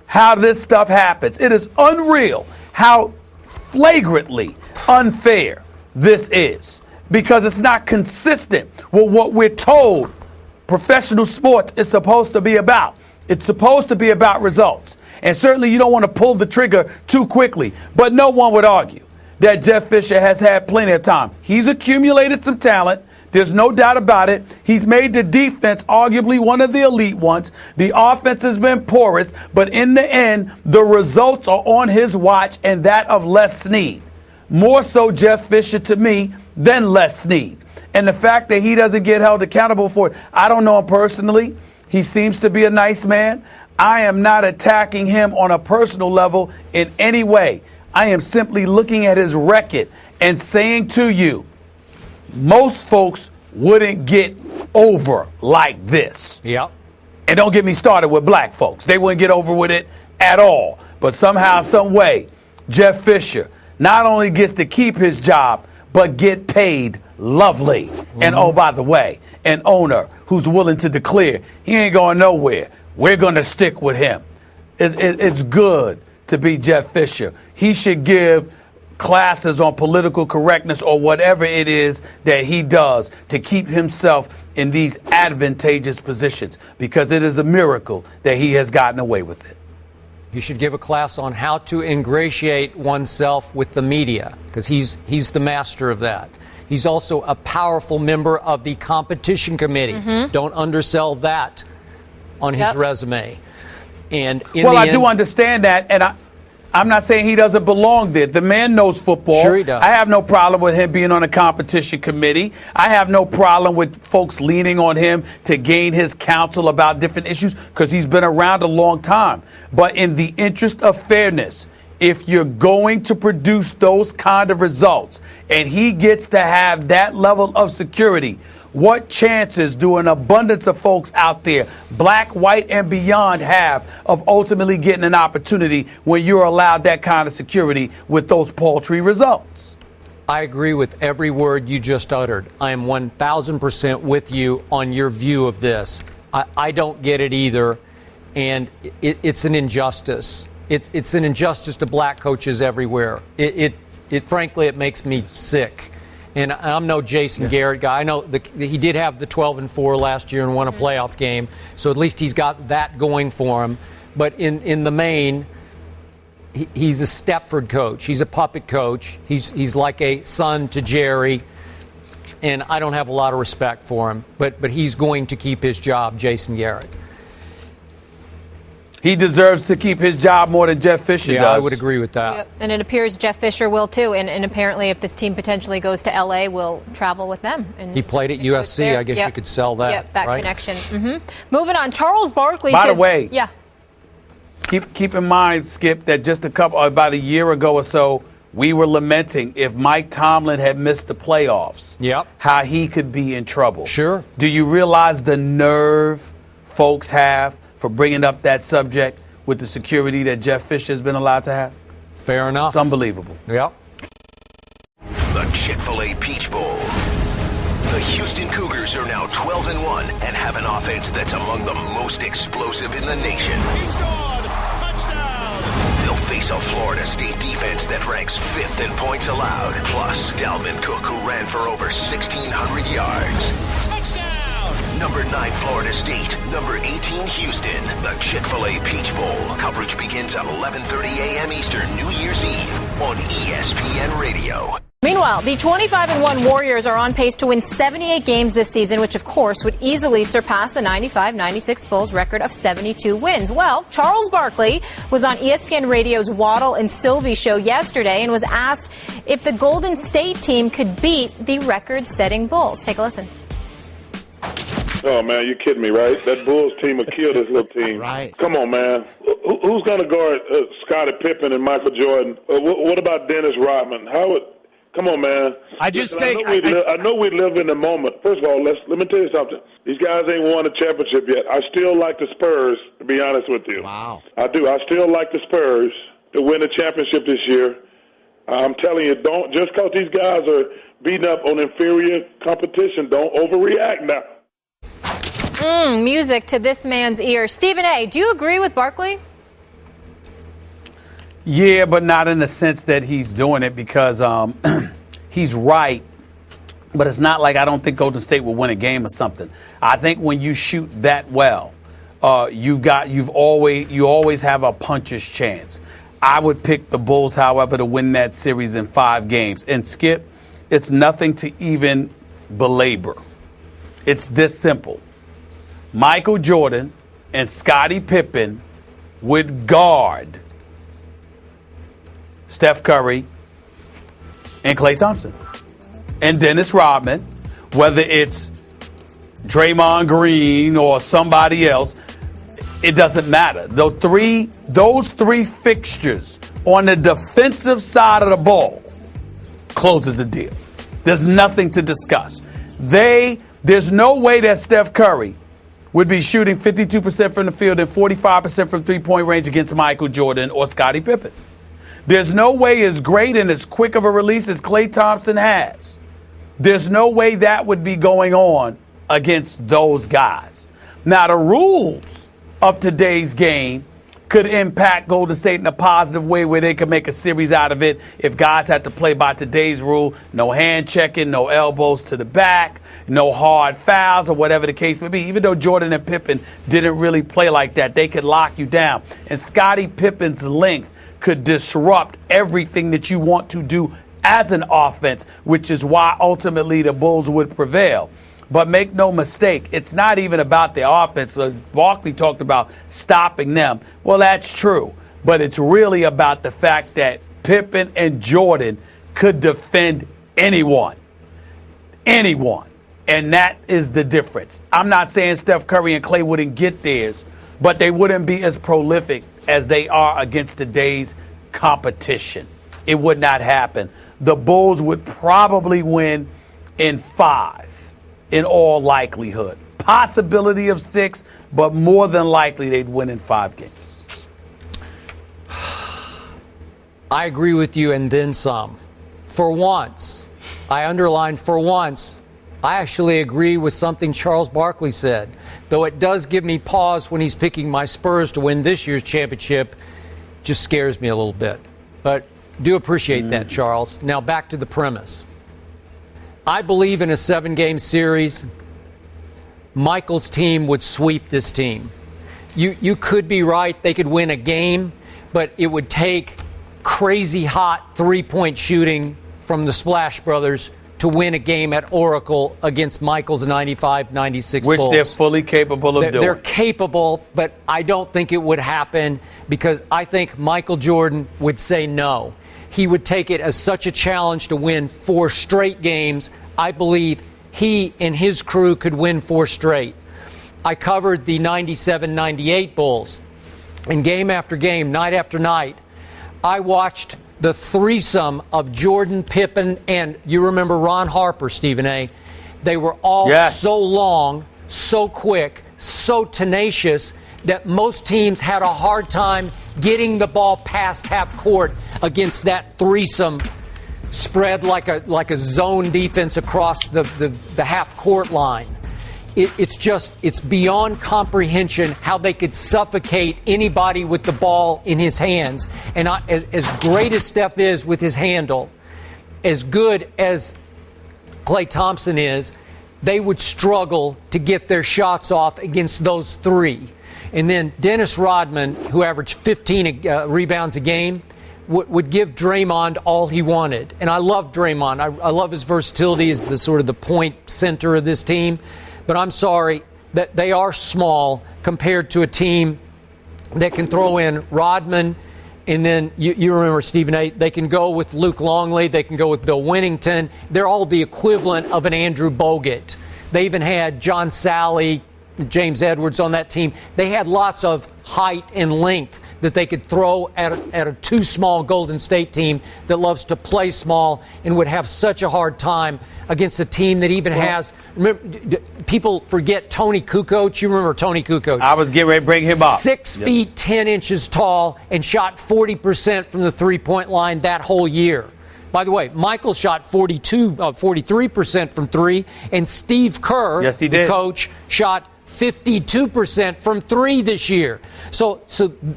how this stuff happens. It is unreal how flagrantly unfair this is, because it's not consistent with what we're told professional sports is supposed to be about. It's supposed to be about results. And certainly you don't want to pull the trigger too quickly. But no one would argue that Jeff Fisher has had plenty of time. He's accumulated some talent. There's no doubt about it. He's made the defense arguably one of the elite ones. The offense has been porous. But in the end, the results are on his watch and that of Les Snead. More so Jeff Fisher to me than Les Snead. And the fact that he doesn't get held accountable for it, I don't know him personally. He seems to be a nice man. I am not attacking him on a personal level in any way. I am simply looking at his record and saying to you, most folks wouldn't get over like this. Yep. And don't get me started with black folks. They wouldn't get over with it at all. But somehow, some way, Jeff Fisher not only gets to keep his job, but get paid lovely. Mm-hmm. And oh, by the way, an owner who's willing to declare he ain't going nowhere. We're going to stick with him. It's good to be Jeff Fisher. He should give classes on political correctness or whatever it is that he does to keep himself in these advantageous positions, because it is a miracle that he has gotten away with it. He should give a class on how to ingratiate oneself with the media, because he's the master of that. He's also a powerful member of the competition committee. Mm-hmm. Don't undersell that on his resume. And I do understand that, and I'm not saying he doesn't belong there. The man knows football. Sure he does. I have no problem with him being on a competition committee. I have no problem with folks leaning on him to gain his counsel about different issues, because he's been around a long time. But in the interest of fairness, if you're going to produce those kind of results and he gets to have that level of security, what chances do an abundance of folks out there, black, white, and beyond, have of ultimately getting an opportunity when you're allowed that kind of security with those paltry results? I agree with every word you just uttered. I am 1,000% with you on your view of this. I don't get it either, and it's an injustice. It's an injustice to black coaches everywhere. Frankly, it makes me sick. And I'm no Jason Garrett guy. I know he did have the 12-4 last year and won a playoff game, so at least he's got that going for him. But in the main, he's a Stepford coach. He's a puppet coach. He's like a son to Jerry. and I don't have a lot of respect for him, but he's going to keep his job, Jason Garrett. He deserves to keep his job more than Jeff Fisher does. Yeah, I would agree with that. Yep. And it appears Jeff Fisher will too. And apparently if this team potentially goes to L.A., we'll travel with them. And he played at USC. I guess you could sell that. Yep, that right? connection. Mm-hmm. Moving on, Charles Barkley By says... the way, yeah. keep in mind, Skip, that just about a year ago or so, we were lamenting if Mike Tomlin had missed the playoffs, how he could be in trouble. Sure. Do you realize the nerve folks have for bringing up that subject with the security that Jeff Fisher has been allowed to have? Fair enough. It's unbelievable. Yep. The Chick-fil-A Peach Bowl. The Houston Cougars are now 12-1 and have an offense that's among the most explosive in the nation. He's gone. Touchdown. They'll face a Florida State defense that ranks 5th in points allowed. Plus, Dalvin Cook, who ran for over 1,600 yards. Touchdown. Number 9, Florida State. Number 18, Houston. The Chick-fil-A Peach Bowl. Coverage begins at 11:30 a.m. Eastern, New Year's Eve on ESPN Radio. Meanwhile, the 25-1 Warriors are on pace to win 78 games this season, which, of course, would easily surpass the 95-96 Bulls record of 72 wins. Well, Charles Barkley was on ESPN Radio's Waddle and Sylvie show yesterday and was asked if the Golden State team could beat the record-setting Bulls. Take a listen. Oh, man, you're kidding me, right? That Bulls team will kill this little team. Right. Come on, man. Who's going to guard Scottie Pippen and Michael Jordan? What about Dennis Rodman? Come on, man. I just Listen, think I know we live in the moment. First of all, let me tell you something. These guys ain't won a championship yet. I still like the Spurs, to be honest with you. Wow. I do. I still like the Spurs to win a championship this year. I'm telling you, don't just because these guys are beating up on inferior competition, don't overreact now. Music to this man's ear. Stephen A., do you agree with Barkley? Yeah, but not in the sense that he's doing it because he's right. But it's not like I don't think Golden State will win a game or something. I think when you shoot that well, you always have a puncher's chance. I would pick the Bulls, however, to win that series in 5 games. And Skip, it's nothing to even belabor. It's this simple. Michael Jordan and Scottie Pippen would guard Steph Curry and Klay Thompson and Dennis Rodman, whether it's Draymond Green or somebody else, it doesn't matter. Those three fixtures on the defensive side of the ball closes the deal. There's nothing to discuss. There's no way that Steph Curry would be shooting 52% from the field and 45% from three-point range against Michael Jordan or Scottie Pippen. There's no way as great and as quick of a release as Klay Thompson has. There's no way that would be going on against those guys. Now, the rules of today's game could impact Golden State in a positive way where they could make a series out of it if guys had to play by today's rule. No hand checking, no elbows to the back, no hard fouls or whatever the case may be. Even though Jordan and Pippen didn't really play like that, they could lock you down. And Scottie Pippen's length could disrupt everything that you want to do as an offense, which is why ultimately the Bulls would prevail. But make no mistake, it's not even about the offense. Barkley talked about stopping them. Well, that's true. But it's really about the fact that Pippen and Jordan could defend anyone. Anyone. And that is the difference. I'm not saying Steph Curry and Klay wouldn't get theirs, but they wouldn't be as prolific as they are against today's competition. It would not happen. The Bulls would probably win in 5. In all likelihood. Possibility of 6, but more than likely they'd win in 5 games. I agree with you and then some. For once, I underline for once, I actually agree with something Charles Barkley said. Though it does give me pause when he's picking my Spurs to win this year's championship. Just scares me a little bit. But do appreciate that, Charles. Now back to the premise. I believe in a 7-game series, Michael's team would sweep this team. You could be right. They could win a game, but it would take crazy hot 3-point shooting from the Splash Brothers to win a game at Oracle against Michael's 95-96 Which Bulls. they're fully capable of doing. They're capable, but I don't think it would happen because I think Michael Jordan would say no. He would take it as such a challenge to win 4 straight games. I believe he and his crew could win 4 straight. I covered the 97-98 Bulls, and game after game, night after night, I watched the threesome of Jordan, Pippen, and you remember Ron Harper, Stephen A. They were all so long, so quick, so tenacious that most teams had a hard time getting the ball past half court against that threesome spread like a zone defense across the half court line. It's beyond comprehension how they could suffocate anybody with the ball in his hands. And as great as Steph is with his handle, as good as Klay Thompson is, they would struggle to get their shots off against those 3. And then Dennis Rodman, who averaged 15 rebounds a game, would give Draymond all he wanted. And I love Draymond. I love his versatility as the point center of this team. But I'm sorry that they are small compared to a team that can throw in Rodman. And then you remember, Stephen A., they can go with Luke Longley. They can go with Bill Winnington. They're all the equivalent of an Andrew Bogut. They even had John Sally, James Edwards on that team. They had lots of height and length that they could throw at a too small Golden State team that loves to play small and would have such a hard time against a team that even has. Remember, people forget Tony Kukoc. You remember Tony Kukoc? I was getting ready to bring him up. 6 feet 10 inches tall and shot 40% from the three-point line that whole year. By the way, Michael shot 43% from 3, and Steve Kerr, the coach, shot 52% from 3 this year. So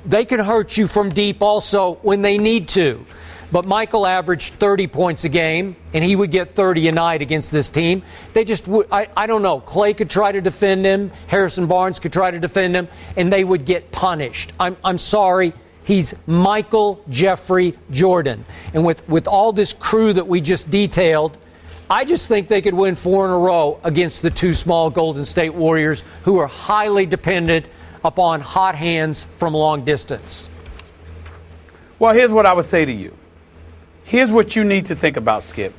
they can hurt you from deep also when they need to. But Michael averaged 30 points a game, and he would get 30 a night against this team. They just I don't know. Clay could try to defend him. Harrison Barnes could try to defend him, and they would get punished. I'm sorry. He's Michael Jeffrey Jordan. And with all this crew that we just detailed, I just think they could win 4 in a row against the 2 small Golden State Warriors, who are highly dependent upon hot hands from long distance. Well, here's what I would say to you. Here's what you need to think about, Skip.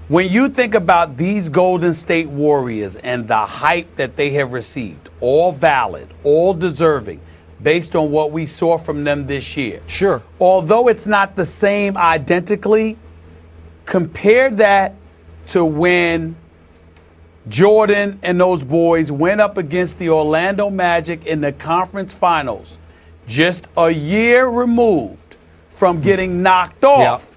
When you think about these Golden State Warriors and the hype that they have received, all valid, all deserving, based on what we saw from them this year. Sure. Although it's not the same identically, compare that to when Jordan and those boys went up against the Orlando Magic in the conference finals, just a year removed from getting knocked off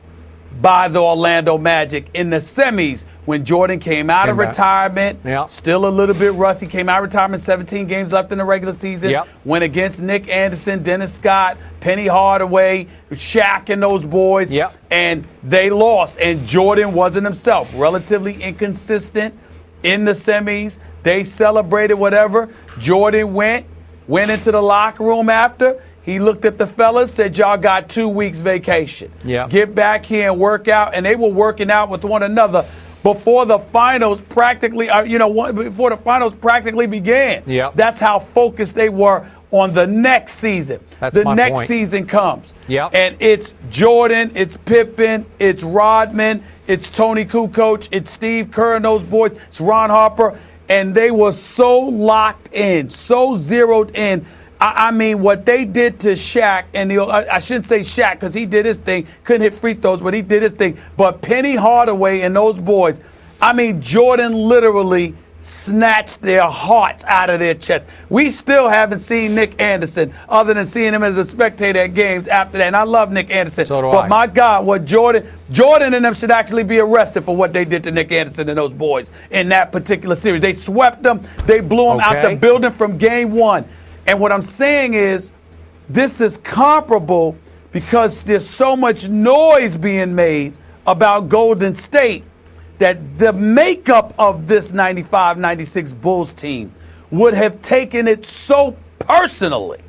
by the Orlando Magic in the semis when Jordan came out of retirement, still a little bit rusty, came out of retirement, 17 games left in the regular season, went against Nick Anderson, Dennis Scott, Penny Hardaway, Shaq and those boys, and they lost. And Jordan wasn't himself, relatively inconsistent in the semis. They celebrated whatever. Jordan went into the locker room after. He looked at the fellas, said, y'all got 2 weeks vacation. Get back here and work out. And they were working out with one another before the finals practically, began. That's how focused they were on the next season. The next season comes. And it's Jordan, it's Pippen, it's Rodman, it's Tony Kukoc, it's Steve Kerr and those boys, it's Ron Harper. And they were so locked in, so zeroed in. I mean, what they did to Shaq, and I shouldn't say Shaq because he did his thing, couldn't hit free throws, but he did his thing. But Penny Hardaway and those boys, I mean, Jordan literally snatched their hearts out of their chests. We still haven't seen Nick Anderson other than seeing him as a spectator at games after that. And I love Nick Anderson. So do but I. my God, what Jordan and them should actually be arrested for what they did to Nick Anderson and those boys in that particular series. They swept them. They blew them out the building from game 1. And what I'm saying is this is comparable because there's so much noise being made about Golden State that the makeup of this 95-96 Bulls team would have taken it so personally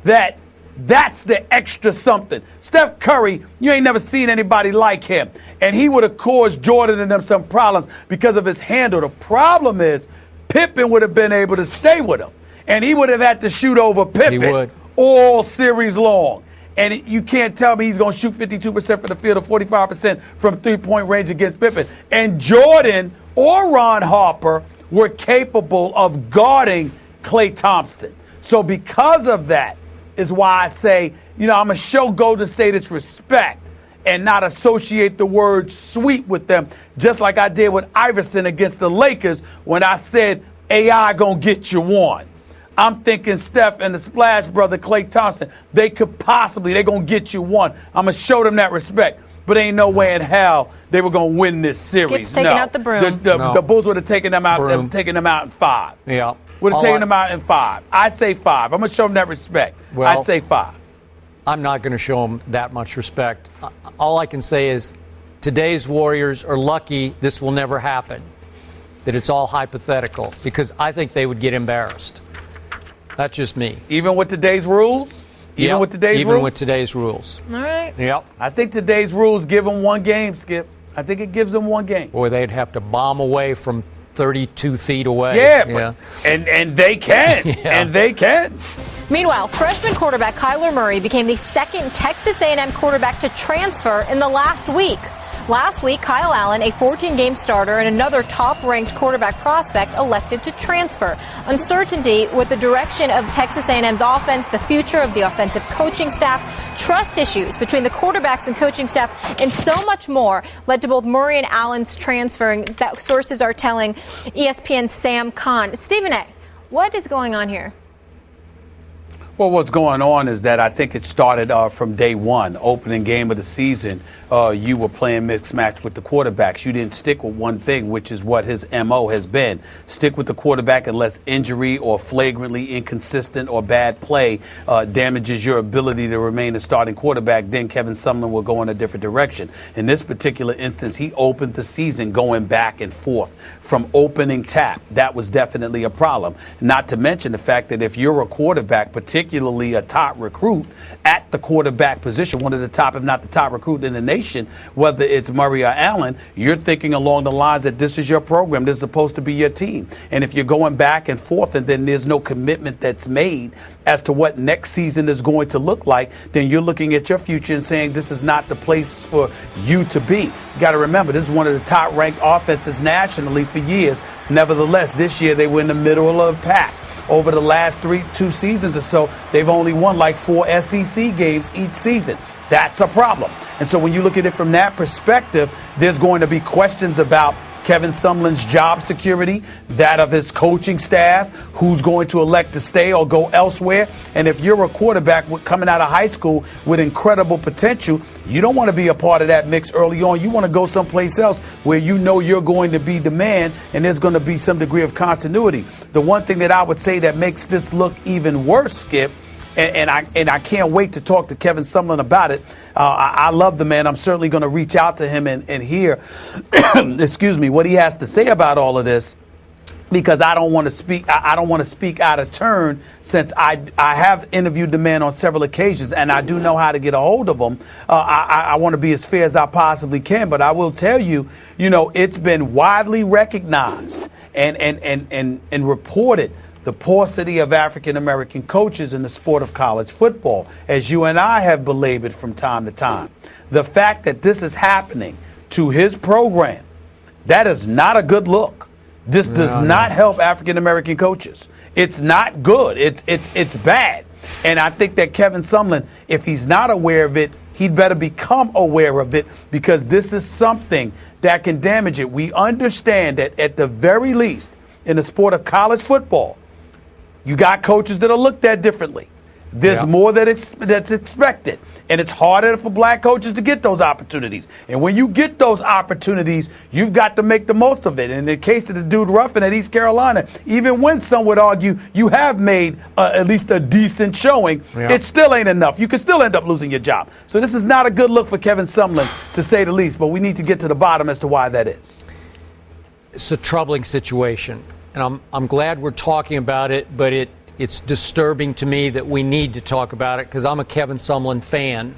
that That's the extra something. Steph Curry, you ain't never seen anybody like him. And he would have caused Jordan and them some problems because of his handle. The problem is Pippen would have been able to stay with him. And he would have had to shoot over Pippen all series long. And you can't tell me he's going to shoot 52% from the field or 45% from three-point range against Pippen. And Jordan or Ron Harper were capable of guarding Klay Thompson. So because of that is why I say, I'm going to show Golden State its respect and not associate the word sweep with them, just like I did with Iverson against the Lakers when I said AI going to get you one. I'm thinking Steph and the Splash brother, Klay Thompson, they're going to get you one. I'm going to show them that respect. But ain't no way in hell they were going to win this series. Skip's taking out the broom. The Bulls would have taken them out in 5. Yeah. Would have taken them out in 5. I'd say 5. I'm going to show them that respect. Well, I'd say 5. I'm not going to show them that much respect. All I can say is today's Warriors are lucky this will never happen, that it's all hypothetical, because I think they would get embarrassed. That's just me. Even with today's rules? Even with today's rules. All right. Yep. I think today's rules give them one game, Skip. I think it gives them one game. Boy, they'd have to bomb away from 32 feet away. Yeah. And they can. And they can. Meanwhile, freshman quarterback Kyler Murray became the second Texas A&M quarterback to transfer in the last week. Last week, Kyle Allen, a 14-game starter and another top-ranked quarterback prospect, elected to transfer. Uncertainty with the direction of Texas A&M's offense, the future of the offensive coaching staff, trust issues between the quarterbacks and coaching staff, and so much more led to both Murray and Allen's transferring, that sources are telling ESPN's Sam Kahn. Stephen A., what is going on here? Well, what's going on is that I think it started from day one, opening game of the season. You were playing mixed match with the quarterbacks. You didn't stick with one thing, which is what his MO has been. Stick with the quarterback unless injury or flagrantly inconsistent or bad play damages your ability to remain a starting quarterback. Then Kevin Sumlin will go in a different direction. In this particular instance, he opened the season going back and forth from opening tap. That was definitely a problem. Not to mention the fact that if you're a quarterback, particularly a top recruit at the quarterback position, one of the top, if not the top recruit in the nation, whether it's Murray or Allen, you're thinking along the lines that this is your program, this is supposed to be your team. And if you're going back and forth and then there's no commitment that's made as to what next season is going to look like, then you're looking at your future and saying this is not the place for you to be. You got to remember, this is one of the top ranked offenses nationally for years. Nevertheless, this year they were in the middle of the pack. Over the last 2 seasons or so, they've only won like 4 SEC games each season. That's a problem. And so when you look at it from that perspective, there's going to be questions about Kevin Sumlin's job security, that of his coaching staff, who's going to elect to stay or go elsewhere. And if you're a quarterback coming out of high school with incredible potential, you don't want to be a part of that mix early on. You want to go someplace else where you know you're going to be the man and there's going to be some degree of continuity. The one thing that I would say that makes this look even worse, Skip, and I can't wait to talk to Kevin Sumlin about it. I love the man. I'm certainly going to reach out to him and hear, excuse me, what he has to say about all of this, because I don't want to speak. I don't want to speak out of turn, since I have interviewed the man on several occasions and I do know how to get a hold of him. I want to be as fair as I possibly can, but I will tell you, it's been widely recognized and reported, the paucity of African-American coaches in the sport of college football, as you and I have belabored from time to time. The fact that this is happening to his program, that is not a good look. This does not help African-American coaches. It's not good. It's bad. And I think that Kevin Sumlin, if he's not aware of it, he'd better become aware of it, because this is something that can damage it. We understand that at the very least, in the sport of college football, you got coaches that are looked at differently. There's more that's expected. And it's harder for black coaches to get those opportunities. And when you get those opportunities, you've got to make the most of it. In the case of the dude Ruffin at East Carolina, even when some would argue you have made at least a decent showing, it still ain't enough. You can still end up losing your job. So this is not a good look for Kevin Sumlin, to say the least. But we need to get to the bottom as to why that is. It's a troubling situation. And I'm glad we're talking about it, but it it's disturbing to me that we need to talk about it because I'm a Kevin Sumlin fan.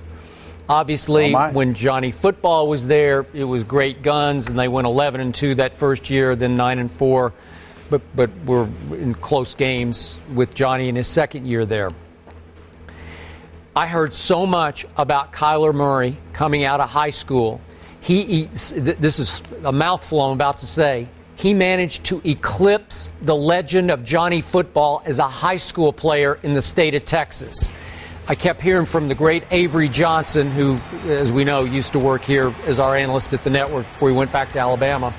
Obviously, when Johnny Football was there, it was great guns, and they went 11-2 that first year, then 9-4. But we're in close games with Johnny in his second year there. I heard so much about Kyler Murray coming out of high school. This is a mouthful I'm about to say. He managed to eclipse the legend of Johnny Football as a high school player in the state of Texas. I kept hearing from the great Avery Johnson, who, as we know, used to work here as our analyst at the network before he went back to Alabama.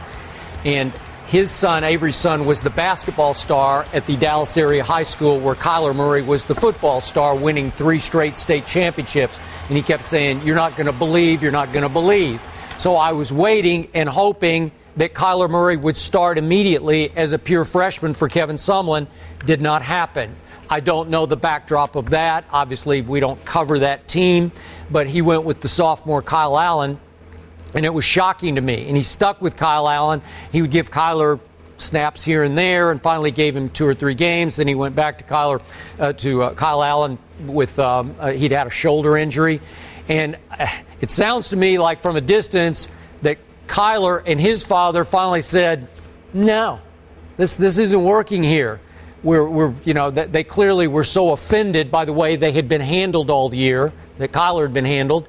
And his son, Avery's son, was the basketball star at the Dallas area high school where Kyler Murray was the football star, winning 3 straight state championships. And he kept saying, "You're not going to believe, you're not going to believe." So I was waiting and hoping that Kyler Murray would start immediately as a pure freshman for Kevin Sumlin. Did not happen. I don't know the backdrop of that. Obviously, we don't cover that team. But he went with the sophomore Kyle Allen, and it was shocking to me. And he stuck with Kyle Allen. He would give Kyler snaps here and there, and finally gave him 2 or 3 games. Then he went back to Kyle Allen with he'd had a shoulder injury. And it sounds to me like from a distance that Kyler and his father finally said, "No, this isn't working here." They clearly were so offended by the way they had been handled all year, that Kyler had been handled.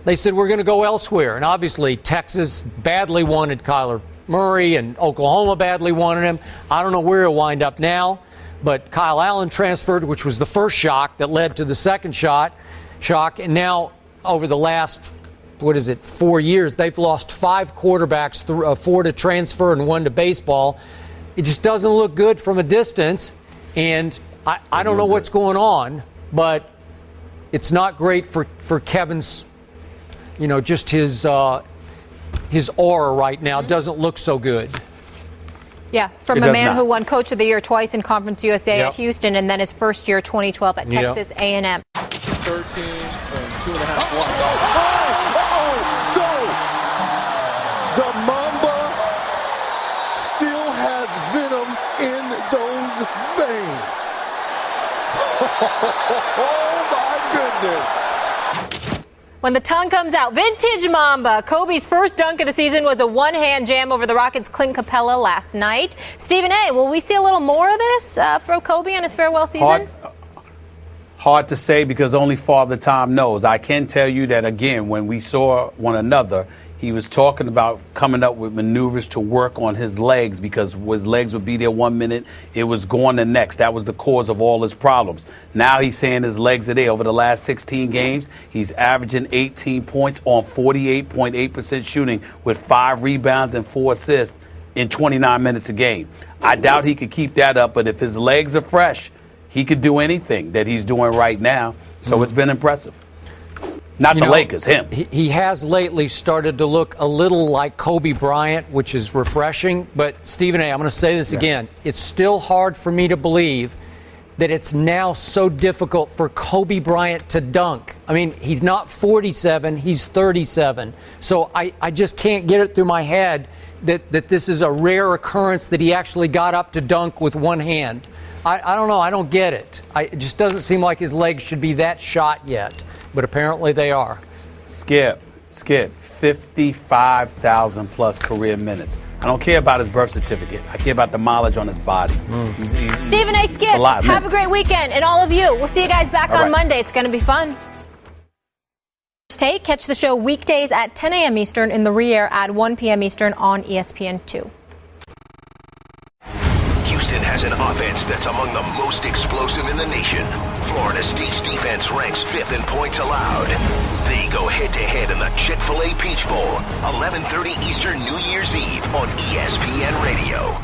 They said, "We're going to go elsewhere." And obviously, Texas badly wanted Kyler Murray, and Oklahoma badly wanted him. I don't know where he'll wind up now, but Kyle Allen transferred, which was the first shock that led to the second shock. And now, over the last 4 years, they've lost 5 quarterbacks, 4 to transfer and 1 to baseball. It just doesn't look good from a distance, and I don't know what's going on, but it's not great for Kevin's, just his aura right now doesn't look so good. Yeah, from a man who won Coach of the Year twice in Conference USA at Houston, and then his first year, 2012, at Texas A&M. 13 and 2.5 blocks. No! The Mamba still has venom in those veins. Oh, my goodness. When the tongue comes out, vintage Mamba. Kobe's first dunk of the season was a one-hand jam over the Rockets' Clint Capella last night. Stephen A., will we see a little more of this from Kobe on his farewell season? Hard to say because only Father Time knows. I can tell you that, again, when we saw one another, he was talking about coming up with maneuvers to work on his legs because his legs would be there 1 minute, it was gone the next. That was the cause of all his problems. Now he's saying his legs are there. Over the last 16 games, he's averaging 18 points on 48.8% shooting with 5 rebounds and 4 assists in 29 minutes a game. I doubt he could keep that up, but if his legs are fresh, he could do anything that he's doing right now. So it's been impressive. Not the Lakers, him. He has lately started to look a little like Kobe Bryant, which is refreshing. But, Stephen A., I'm going to say this again. It's still hard for me to believe that it's now so difficult for Kobe Bryant to dunk. I mean, he's not 47, he's 37. So I just can't get it through my head that this is a rare occurrence that he actually got up to dunk with one hand. I don't know. I don't get it. It just doesn't seem like his legs should be that shot yet. But apparently they are. Skip, 55,000 plus career minutes. I don't care about his birth certificate. I care about the mileage on his body. Stephen A. Skip, have a great weekend. And all of you, we'll see you guys back on Monday. It's going to be fun. First Take, catch the show weekdays at 10 a.m. Eastern in the re-air at 1 p.m. Eastern on ESPN2. Houston has an offense that's among the most explosive in the nation. Florida State's defense ranks 5th in points allowed. They go head-to-head in the Chick-fil-A Peach Bowl, 11:30 Eastern New Year's Eve on ESPN Radio.